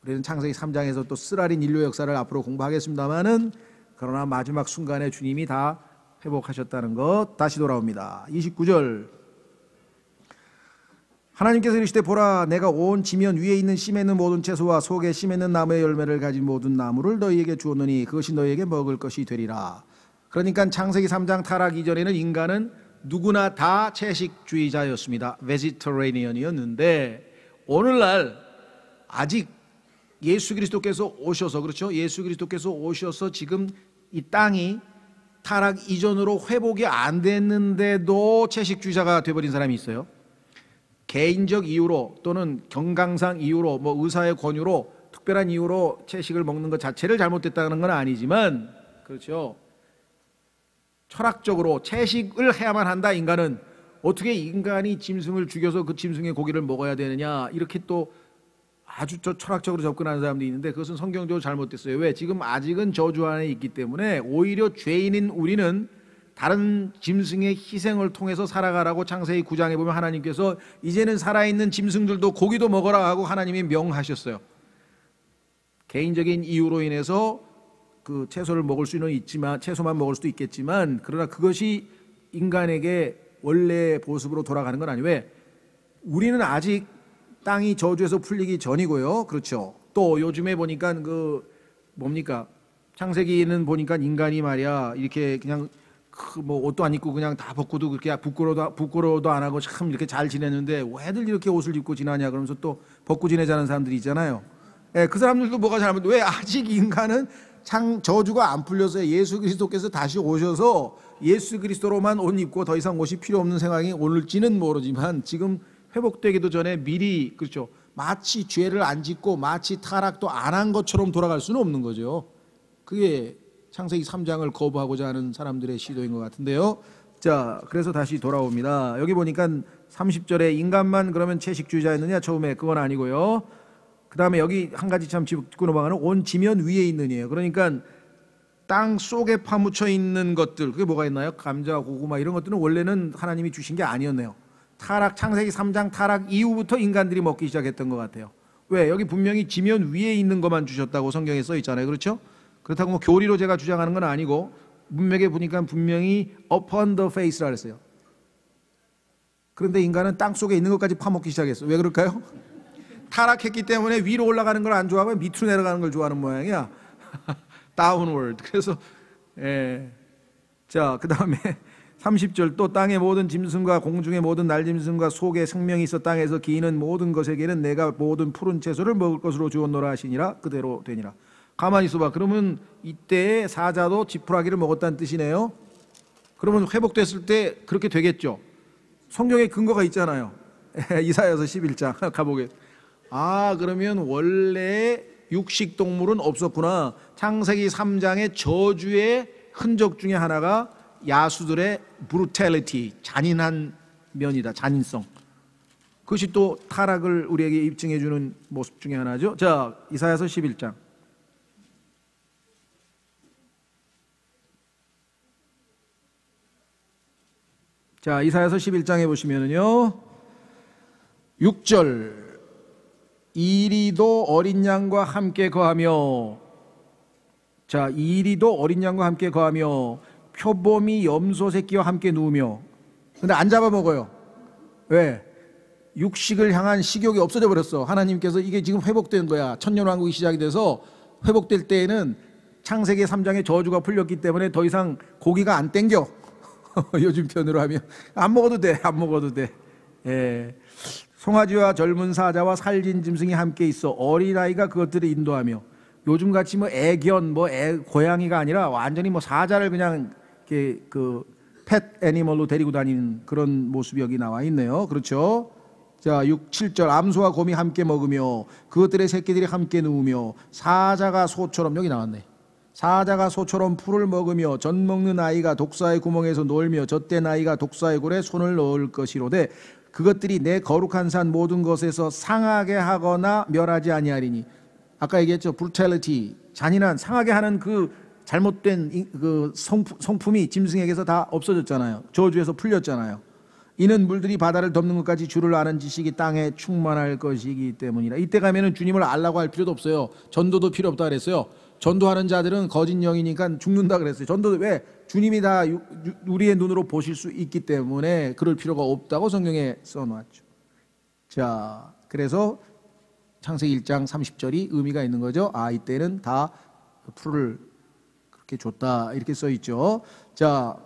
S1: 우리는 창세기 3장에서 또 쓰라린 인류 역사를 앞으로 공부하겠습니다만은, 그러나 마지막 순간에 주님이 다 회복하셨다는 것 다시 돌아옵니다. 29절. 하나님께서 이르시되 보라, 내가 온 지면 위에 있는 씨 맺는 모든 채소와 속에 씨 맺는 나무의 열매를 가진 모든 나무를 너희에게 주었노니 그것이 너희에게 먹을 것이 되리라. 그러니까 창세기 3장 타락 이전에는 인간은 누구나 다 채식주의자였습니다. 베지터레니언이었는데 오늘날 아직 예수 그리스도께서 오셔서, 그렇죠? 예수 그리스도께서 오셔서 지금 이 땅이 타락 이전으로 회복이 안 됐는데도 채식주의자가 돼버린 사람이 있어요. 개인적 이유로 또는 경강상 이유로 뭐 의사의 권유로 특별한 이유로 채식을 먹는 것 자체를 잘못됐다는 건 아니지만, 그렇죠, 철학적으로 채식을 해야만 한다. 인간은 어떻게 인간이 짐승을 죽여서 그 짐승의 고기를 먹어야 되느냐, 이렇게 또 아주 철학적으로 접근하는 사람들이 있는데 그것은 성경적으로 잘못됐어요. 왜? 지금 아직은 저주 안에 있기 때문에 오히려 죄인인 우리는 다른 짐승의 희생을 통해서 살아가라고 창세기 9장에 보면 하나님께서 이제는 살아있는 짐승들도 고기도 먹어라 하고 하나님이 명하셨어요. 개인적인 이유로 인해서 그 채소를 먹을 수는 있지만, 채소만 먹을 수도 있겠지만, 그러나 그것이 인간에게 원래 모습으로 돌아가는 건 아니에요. 왜? 우리는 아직 땅이 저주에서 풀리기 전이고요. 그렇죠. 또 요즘에 보니까 그 뭡니까? 창세기는 보니까 인간이 말이야 이렇게 그냥 뭐 옷도 안 입고 그냥 다 벗고도 그렇게 부끄러워도 안 하고 참 이렇게 잘 지냈는데 왜들 이렇게 옷을 입고 지나냐 그러면서 또 벗고 지내자는 사람들이 있잖아요. 예, 그 사람들도 뭐가 잘못? 왜 아직 인간은 저주가 안 풀려서 예수 그리스도께서 다시 오셔서 예수 그리스도로만 옷 입고 더 이상 옷이 필요 없는 생각이 올지는 모르지만 지금 회복되기도 전에 미리, 그렇죠, 마치 죄를 안 짓고 마치 타락도 안 한 것처럼 돌아갈 수는 없는 거죠. 그게 창세기 3장을 거부하고자 하는 사람들의 시도인 것 같은데요. 자, 그래서 다시 돌아옵니다. 여기 보니까 30절에 인간만 그러면 채식주의자였느냐? 처음에 그건 아니고요. 그 다음에 여기 한 가지 참 짚고 넘어가는 온 지면 위에 있느니에요. 그러니까 땅 속에 파묻혀 있는 것들, 그게 뭐가 있나요? 감자, 고구마 이런 것들은 원래는 하나님이 주신 게 아니었네요. 타락, 창세기 3장 타락 이후부터 인간들이 먹기 시작했던 것 같아요. 왜? 여기 분명히 지면 위에 있는 것만 주셨다고 성경에 써 있잖아요. 그렇죠? 그렇다고 뭐 교리로 제가 주장하는 건 아니고 문맥에 보니까 분명히 upon the face라 그랬어요. 그런데 인간은 땅 속에 있는 것까지 파먹기 시작했어요. 왜 그럴까요? 타락했기 때문에 위로 올라가는 걸 안 좋아하고 밑으로 내려가는 걸 좋아하는 모양이야. downward. 그래서 자, 그 다음에 30절 또 땅의 모든 짐승과 공중의 모든 날짐승과 속에 생명이 있어 땅에서 기는 모든 것에게는 내가 모든 푸른 채소를 먹을 것으로 주었노라 하시니라. 그대로 되니라. 가만히 있어봐. 그러면 이때의 사자도 지푸라기를 먹었다는 뜻이네요. 그러면 회복됐을 때 그렇게 되겠죠. 성경에 근거가 있잖아요. 이사야서 11장 가보게. 아, 그러면 원래 육식 동물은 없었구나. 창세기 3장의 저주의 흔적 중에 하나가 야수들의 brutality, 잔인한 면이다. 잔인성. 그것이 또 타락을 우리에게 입증해 주는 모습 중에 하나죠. 자, 이사야서 11장. 자, 이사야서 11장에 보시면은요, 6절 이리도 어린 양과 함께 거하며, 자, 이리도 어린 양과 함께 거하며 표범이 염소 새끼와 함께 누우며. 근데 안 잡아먹어요. 왜? 육식을 향한 식욕이 없어져 버렸어. 하나님께서 이게 지금 회복된 거야. 천년왕국이 시작이 돼서 회복될 때에는 창세기 3장의 저주가 풀렸기 때문에 더 이상 고기가 안 땡겨. 요즘 편으로 하면 안 먹어도 돼. 안 먹어도 돼. 예. 송아지와 젊은 사자와 살진 짐승이 함께 있어 어린아이가 그것들을 인도하며. 요즘같이 뭐 애견, 뭐 고양이가 아니라 완전히 뭐 사자를 그냥 이렇게 그 펫 애니멀로 데리고 다니는 그런 모습이 여기 나와 있네요. 그렇죠? 자, 6, 7절 암소와 곰이 함께 먹으며 그것들의 새끼들이 함께 누우며 사자가 소처럼, 여기 나왔네. 사자가 소처럼 풀을 먹으며 젖 먹는 아이가 독사의 구멍에서 놀며 젖된 아이가 독사의 골에 손을 넣을 것이로되 그것들이 내 거룩한 산 모든 것에서 상하게 하거나 멸하지 아니하리니. 아까 얘기했죠. brutality, 잔인한, 상하게 하는 그 잘못된 그 성품이 짐승에게서 다 없어졌잖아요. 저주에서 풀렸잖아요. 이는 물들이 바다를 덮는 것까지 주를 아는 지식이 땅에 충만할 것이기 때문이라. 이때 가면은 주님을 알라고 할 필요도 없어요. 전도도 필요 없다 그랬어요. 전도하는 자들은 거짓 영이니까 죽는다 그랬어요. 전도 왜? 주님이 다 우리의 눈으로 보실 수 있기 때문에 그럴 필요가 없다고 성경에 써놨죠. 자, 그래서 창세기 1장 30절이 의미가 있는 거죠. 아, 이때는 다 풀을 그렇게 줬다 이렇게 써 있죠. 자,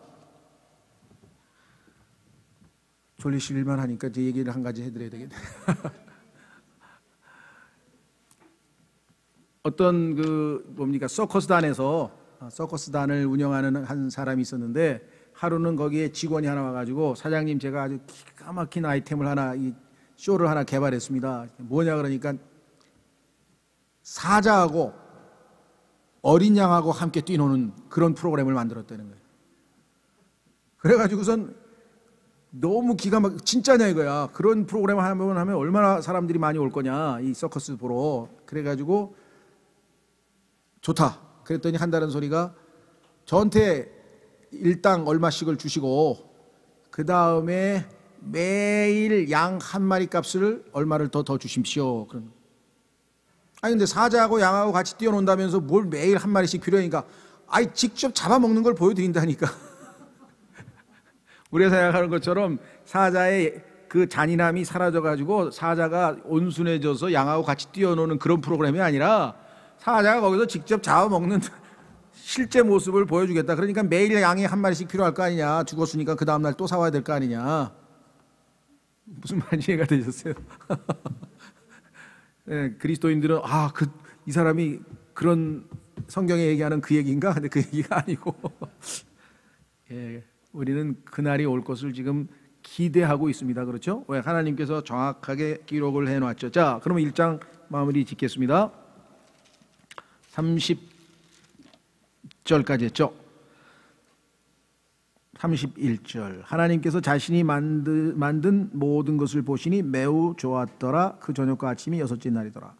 S1: 졸리실만 하니까 제 얘기를 한 가지 해드려야 되겠네. 어떤 그 뭡니까 서커스단을 운영하는 한 사람이 있었는데 하루는 거기에 직원이 하나 와가지고 사장님 제가 아주 기가 막힌 아이템을 하나 이 쇼를 하나 개발했습니다. 뭐냐 그러니까 사자하고 어린 양하고 함께 뛰노는 그런 프로그램을 만들었다는 거예요. 그래가지고선 너무 기가 막 진짜냐 이거야. 그런 프로그램을 하면 얼마나 사람들이 많이 올 거냐 이 서커스 보러. 그래가지고 좋다. 그랬더니 한다는 소리가 저한테 일당 얼마씩을 주시고 그 다음에 매일 양 한 마리 값을 얼마를 더 주십시오. 그런. 아니 근데 사자하고 양하고 같이 뛰어논다면서 뭘 매일 한 마리씩 필요하니까 아이 직접 잡아먹는 걸 보여드린다니까. 우리가 생각하는 것처럼 사자의 그 잔인함이 사라져가지고 사자가 온순해져서 양하고 같이 뛰어노는 그런 프로그램이 아니라 사자가 거기서 직접 잡아먹는 실제 모습을 보여주겠다. 그러니까 매일 양이 한 마리씩 필요할 거 아니냐. 죽었으니까 그 다음날 또 사와야 될 거 아니냐. 무슨 말인지 이해가 되셨어요? 네, 그리스도인들은 이 사람이 그런 성경에 얘기하는 그 얘기인가? 근데 그 얘기가 아니고 예, 우리는 그날이 올 것을 지금 기대하고 있습니다. 그렇죠? 왜? 하나님께서 정확하게 기록을 해놨죠. 자, 그러면 1장 마무리 짓겠습니다. 30절까지 했죠. 31절 하나님께서 자신이 만든 모든 것을 보시니 매우 좋았더라. 그 저녁과 아침이 여섯째 날이더라.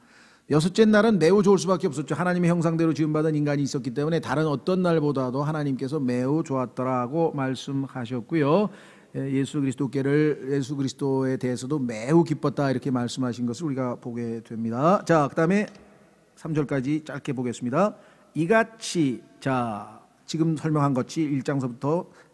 S1: 여섯째 날은 매우 좋을 수밖에 없었죠. 하나님의 형상대로 지음받은 인간이 있었기 때문에 다른 어떤 날보다도 하나님께서 매우 좋았더라고 말씀하셨고요. 예수 그리스도에 대해서도 매우 기뻤다 이렇게 말씀하신 것을 우리가 보게 됩니다. 자, 그 다음에 3절까지 짧게 보겠습니다. 이같이 지금 설명한 것이 1장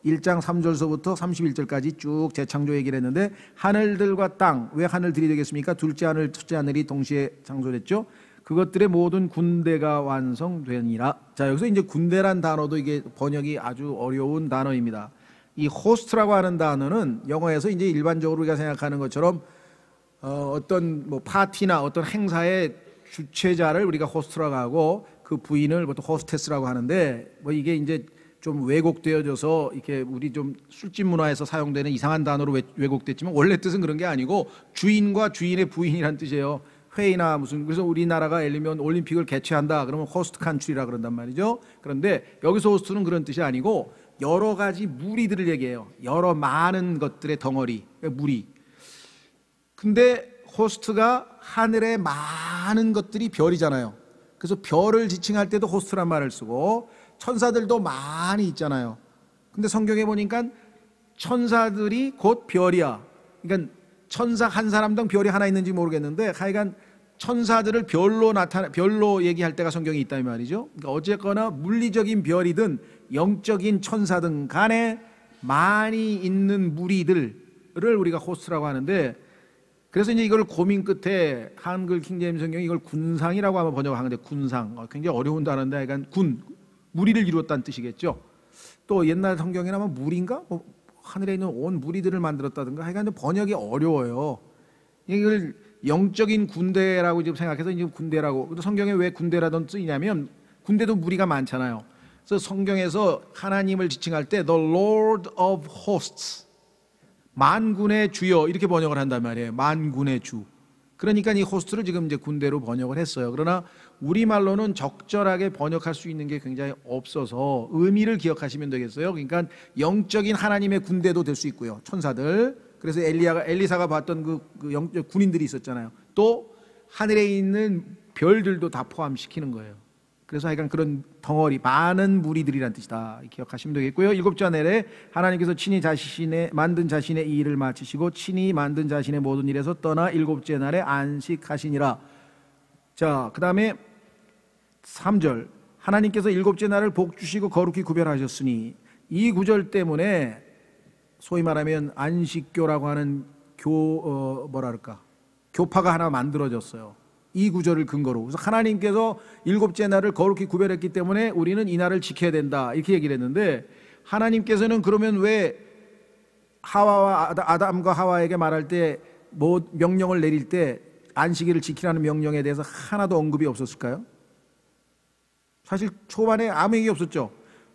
S1: 3절서부터 31절까지 쭉 재창조 얘기를 했는데 하늘들과 땅, 왜 하늘들이 되겠습니까? 둘째 하늘, 첫째 하늘이 동시에 창조됐죠. 그것들의 모든 군대가 완성되니라. 자, 여기서 이제 군대란 단어도 이게 번역이 아주 어려운 단어입니다. 이 호스트라고 하는 단어는 영어에서 이제 일반적으로 우리가 생각하는 것처럼 어떤 뭐 파티나 어떤 행사의 주최자를 우리가 호스트라고 하고 그 부인을 보통 호스테스라고 하는데 뭐 이게 이제 좀 왜곡되어져서 이렇게 우리 좀 술집 문화에서 사용되는 이상한 단어로 왜곡됐지만 원래 뜻은 그런 게 아니고 주인과 주인의 부인이란 뜻이에요. 회의나 무슨 그래서 우리나라가 예를 들면 올림픽을 개최한다 그러면 호스트 칸트리라 그런단 말이죠. 그런데 여기서 호스트는 그런 뜻이 아니고 여러 가지 무리들을 얘기해요. 여러 많은 것들의 덩어리, 무리. 근데 호스트가 하늘에 많은 것들이 별이잖아요. 그래서 별을 지칭할 때도 호스트란 말을 쓰고 천사들도 많이 있잖아요. 근데 성경에 보니까 천사들이 곧 별이야. 그러니까 천사 한 사람당 별이 하나 있는지 모르겠는데 하여간 천사들을 별로 얘기할 때가 성경에 있다 이 말이죠. 그러니까 어쨌거나 물리적인 별이든 영적인 천사든 간에 많이 있는 무리들을 우리가 호스트라고 하는데 그래서 이제 이걸 고민 끝에 한글 킹제임스 성경이 이걸 군상이라고 아마 번역하는데 군상 굉장히 어려운 단어인데 약간 무리를 이루었다는 뜻이겠죠. 또 옛날 성경에는 아마 무리인가 뭐 하늘에 있는 온 무리들을 만들었다든가 하여간 번역이 어려워요. 이걸 영적인 군대라고 지금 생각해서 이제 군대라고. 근데 성경에 왜 군대라던 쓰이냐면 군대도 무리가 많잖아요. 그래서 성경에서 하나님을 지칭할 때 The Lord of Hosts 만군의 주여 이렇게 번역을 한단 말이에요. 만군의 주. 그러니까 이 호스트를 지금 이제 군대로 번역을 했어요. 그러나 우리말로는 적절하게 번역할 수 있는 게 굉장히 없어서 의미를 기억하시면 되겠어요. 그러니까 영적인 하나님의 군대도 될 수 있고요. 천사들. 그래서 엘리사가 봤던 그 영적 군인들이 있었잖아요. 또 하늘에 있는 별들도 다 포함시키는 거예요. 그래서 하여간 그런 덩어리 많은 무리들이란 뜻이다 기억하시면 되겠고요. 7째 날에 하나님께서 친히 만든 자신의 이 일을 마치시고 친히 만든 자신의 모든 일에서 떠나 7째 날에 안식하시니라. 자, 그 다음에 3절 하나님께서 7째 날을 복 주시고 거룩히 구별하셨으니 이 구절 때문에 소위 말하면 안식교라고 하는 교파가 하나 만들어졌어요. 이 구절을 근거로. 그래서 하나님께서 7째 날을 거룩히 구별했기 때문에 우리는 이 날을 지켜야 된다 이렇게 얘기를 했는데 하나님께서는 그러면 왜 아담과 하와에게 말할 때 뭐 명령을 내릴 때 안식일을 지키라는 명령에 대해서 하나도 언급이 없었을까요? 사실 초반에 아무 얘기 없었죠.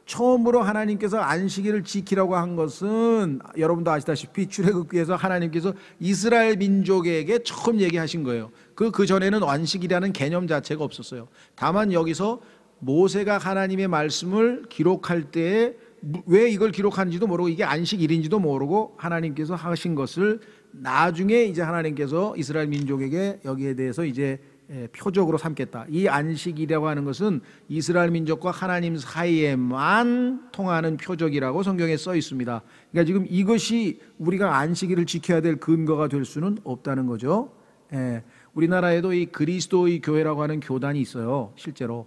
S1: 처음으로 하나님께서 안식일을 지키라고 한 것은 여러분도 아시다시피 출애굽기에서 하나님께서 이스라엘 민족에게 처음 얘기하신 거예요. 그 전에는 안식이라는 개념 자체가 없었어요. 다만 여기서 모세가 하나님의 말씀을 기록할 때에 왜 이걸 기록하는지도 모르고 이게 안식일인지도 모르고 하나님께서 하신 것을 나중에 이제 하나님께서 이스라엘 민족에게 여기에 대해서 이제 표적으로 삼겠다. 이 안식이라고 하는 것은 이스라엘 민족과 하나님 사이에만 통하는 표적이라고 성경에 써 있습니다. 그러니까 지금 이것이 우리가 안식일을 지켜야 될 근거가 될 수는 없다는 거죠. 우리나라에도 이 그리스도의 교회라고 하는 교단이 있어요. 실제로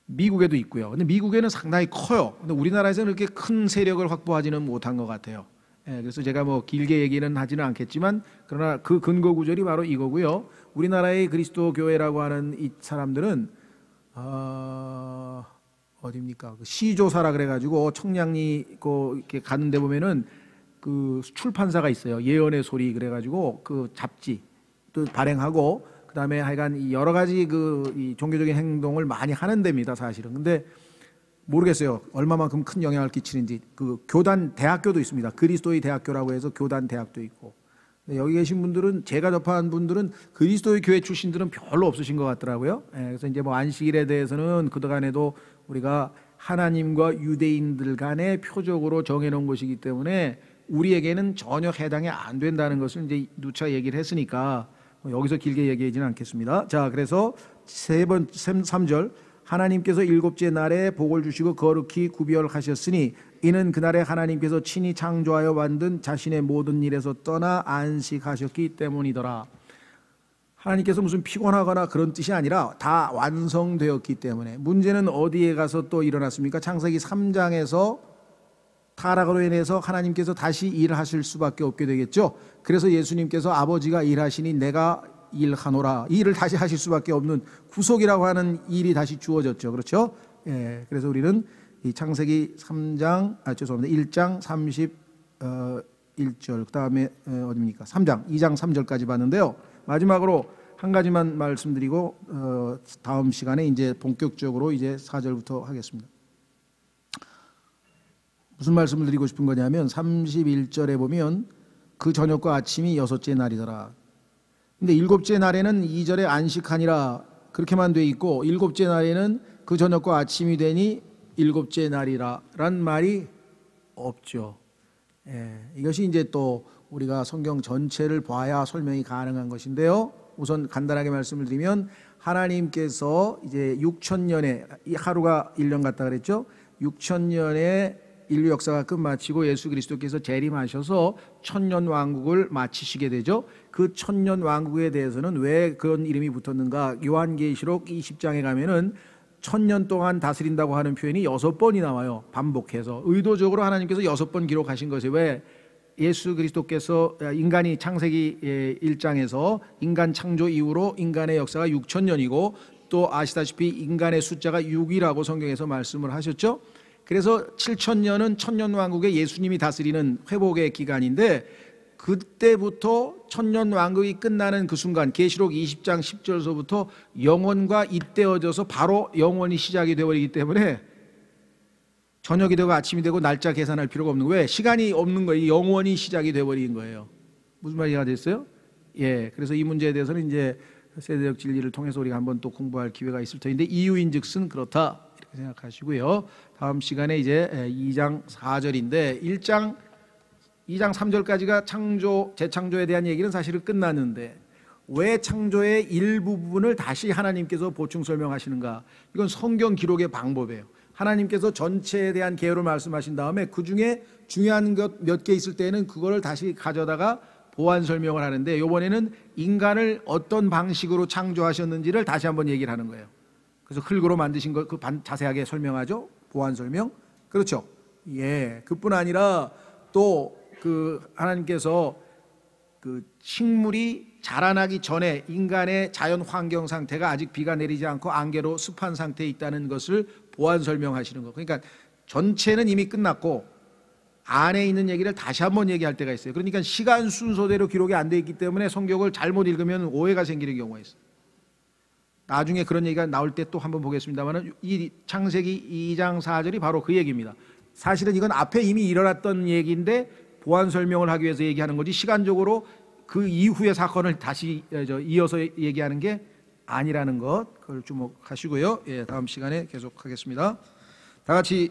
S1: 미국에도 있고요. 근데 미국에는 상당히 커요. 근데 우리나라에서는 그렇게 큰 세력을 확보하지는 못한 것 같아요. 그래서 제가 뭐 길게 얘기는 하지는 않겠지만 그러나 그 근거 구절이 바로 이거고요. 우리나라의 그리스도 교회라고 하는 이 사람들은 어디입니까? 그 시조사라 그래가지고 청량리 이렇게 가는데 보면은 그 출판사가 있어요. 예언의 소리 그래가지고 그 잡지 또 발행하고 그다음에 하여간 여러 가지 이 종교적인 행동을 많이 하는 데입니다. 사실은. 근데 모르겠어요. 얼마만큼 큰 영향을 끼치는지. 그 교단 대학교도 있습니다. 그리스도의 대학교라고 해서 교단 대학도 있고. 여기 계신 분들은 제가 접한 분들은 그리스도의 교회 출신들은 별로 없으신 것 같더라고요. 그래서 이제 뭐 안식일에 대해서는 그동안에도 우리가 하나님과 유대인들 간의 표적으로 정해놓은 것이기 때문에 우리에게는 전혀 해당이 안 된다는 것을 이제 누차 얘기를 했으니까 여기서 길게 얘기하지는 않겠습니다. 자, 그래서 3절 하나님께서 일곱째 날에 복을 주시고 거룩히 구별하셨으니 이는 그날에 하나님께서 친히 창조하여 만든 자신의 모든 일에서 떠나 안식하셨기 때문이더라. 하나님께서 무슨 피곤하거나 그런 뜻이 아니라 다 완성되었기 때문에. 문제는 어디에 가서 또 일어났습니까? 창세기 3장에서 타락으로 인해서 하나님께서 다시 일하실 수밖에 없게 되겠죠. 그래서 예수님께서 아버지가 일하시니 내가 일하노라. 이 일을 다시 하실 수밖에 없는 구속이라고 하는 일이 다시 주어졌죠. 그렇죠? 그래서 우리는 이 창세기 1장 31절 그다음에 어디입니까? 2장 3절까지 봤는데요. 마지막으로 한 가지만 말씀드리고 다음 시간에 이제 본격적으로 이제 4절부터 하겠습니다. 무슨 말씀을 드리고 싶은 거냐면 31절에 보면 그 저녁과 아침이 여섯째 날이더라. 근데 일곱째 날에는 2절에 안식하니라 그렇게만 돼 있고 일곱째 날에는 그 저녁과 아침이 되니 일곱째 날이라 란 말이 없죠. 이것이 이제 또 우리가 성경 전체를 봐야 설명이 가능한 것인데요. 우선 간단하게 말씀을 드리면 하나님께서 이제 6,000년에 이 하루가 1년 같다 그랬죠. 6,000년의 인류 역사가 끝마치고 예수 그리스도께서 재림하셔서 천년 왕국을 마치시게 되죠. 그 천년 왕국에 대해서는 왜 그런 이름이 붙었는가? 요한계시록 20장에 가면은 천년 동안 다스린다고 하는 표현이 6번이 나와요. 반복해서 의도적으로 하나님께서 6번 기록하신 것이 왜 예수 그리스도께서 인간이 창세기 1장에서 인간 창조 이후로 인간의 역사가 6,000년이고 또 아시다시피 인간의 숫자가 6이라고 성경에서 말씀을 하셨죠. 그래서 7,000년은 천년왕국에 예수님이 다스리는 회복의 기간인데 그때부터 천년왕국이 끝나는 그 순간 계시록 20장 10절서부터 영원과 잇대어져서 바로 영원이 시작이 되어버리기 때문에 저녁이 되고 아침이 되고 날짜 계산할 필요가 없는 거예요. 왜? 시간이 없는 거예요. 영원이 시작이 되어버린 거예요. 무슨 말이 됐어요? 그래서 이 문제에 대해서는 이제 세대적 진리를 통해서 우리가 한번 또 공부할 기회가 있을 텐데 이유인즉슨 그렇다 이렇게 생각하시고요. 다음 시간에 이제 2장 4절인데 2장 3절까지가 재창조에 대한 얘기는 사실은 끝났는데 왜 창조의 일부분을 다시 하나님께서 보충 설명하시는가? 이건 성경 기록의 방법이에요. 하나님께서 전체에 대한 개요를 말씀하신 다음에 그 중에 중요한 것 몇 개 있을 때는 그거를 다시 가져다가 보완 설명을 하는데 이번에는 인간을 어떤 방식으로 창조하셨는지를 다시 한번 얘기를 하는 거예요. 그래서 흙으로 만드신 것 자세하게 설명하죠. 보완 설명. 그렇죠. 그뿐 아니라 또 하나님께서 그 식물이 자라나기 전에 인간의 자연 환경 상태가 아직 비가 내리지 않고 안개로 습한 상태에 있다는 것을 보완 설명하시는 거. 그러니까 전체는 이미 끝났고 안에 있는 얘기를 다시 한번 얘기할 때가 있어요. 그러니까 시간 순서대로 기록이 안 돼 있기 때문에 성경을 잘못 읽으면 오해가 생기는 경우가 있어요. 나중에 그런 얘기가 나올 때 또 한번 보겠습니다만은 이 창세기 2장 4절이 바로 그 얘기입니다. 사실은 이건 앞에 이미 일어났던 얘기인데 보완 설명을 하기 위해서 얘기하는 거지 시간적으로 그 이후의 사건을 다시 이어서 얘기하는 게 아니라는 것, 그걸 주목하시고요. 예, 다음 시간에 계속하겠습니다. 다 같이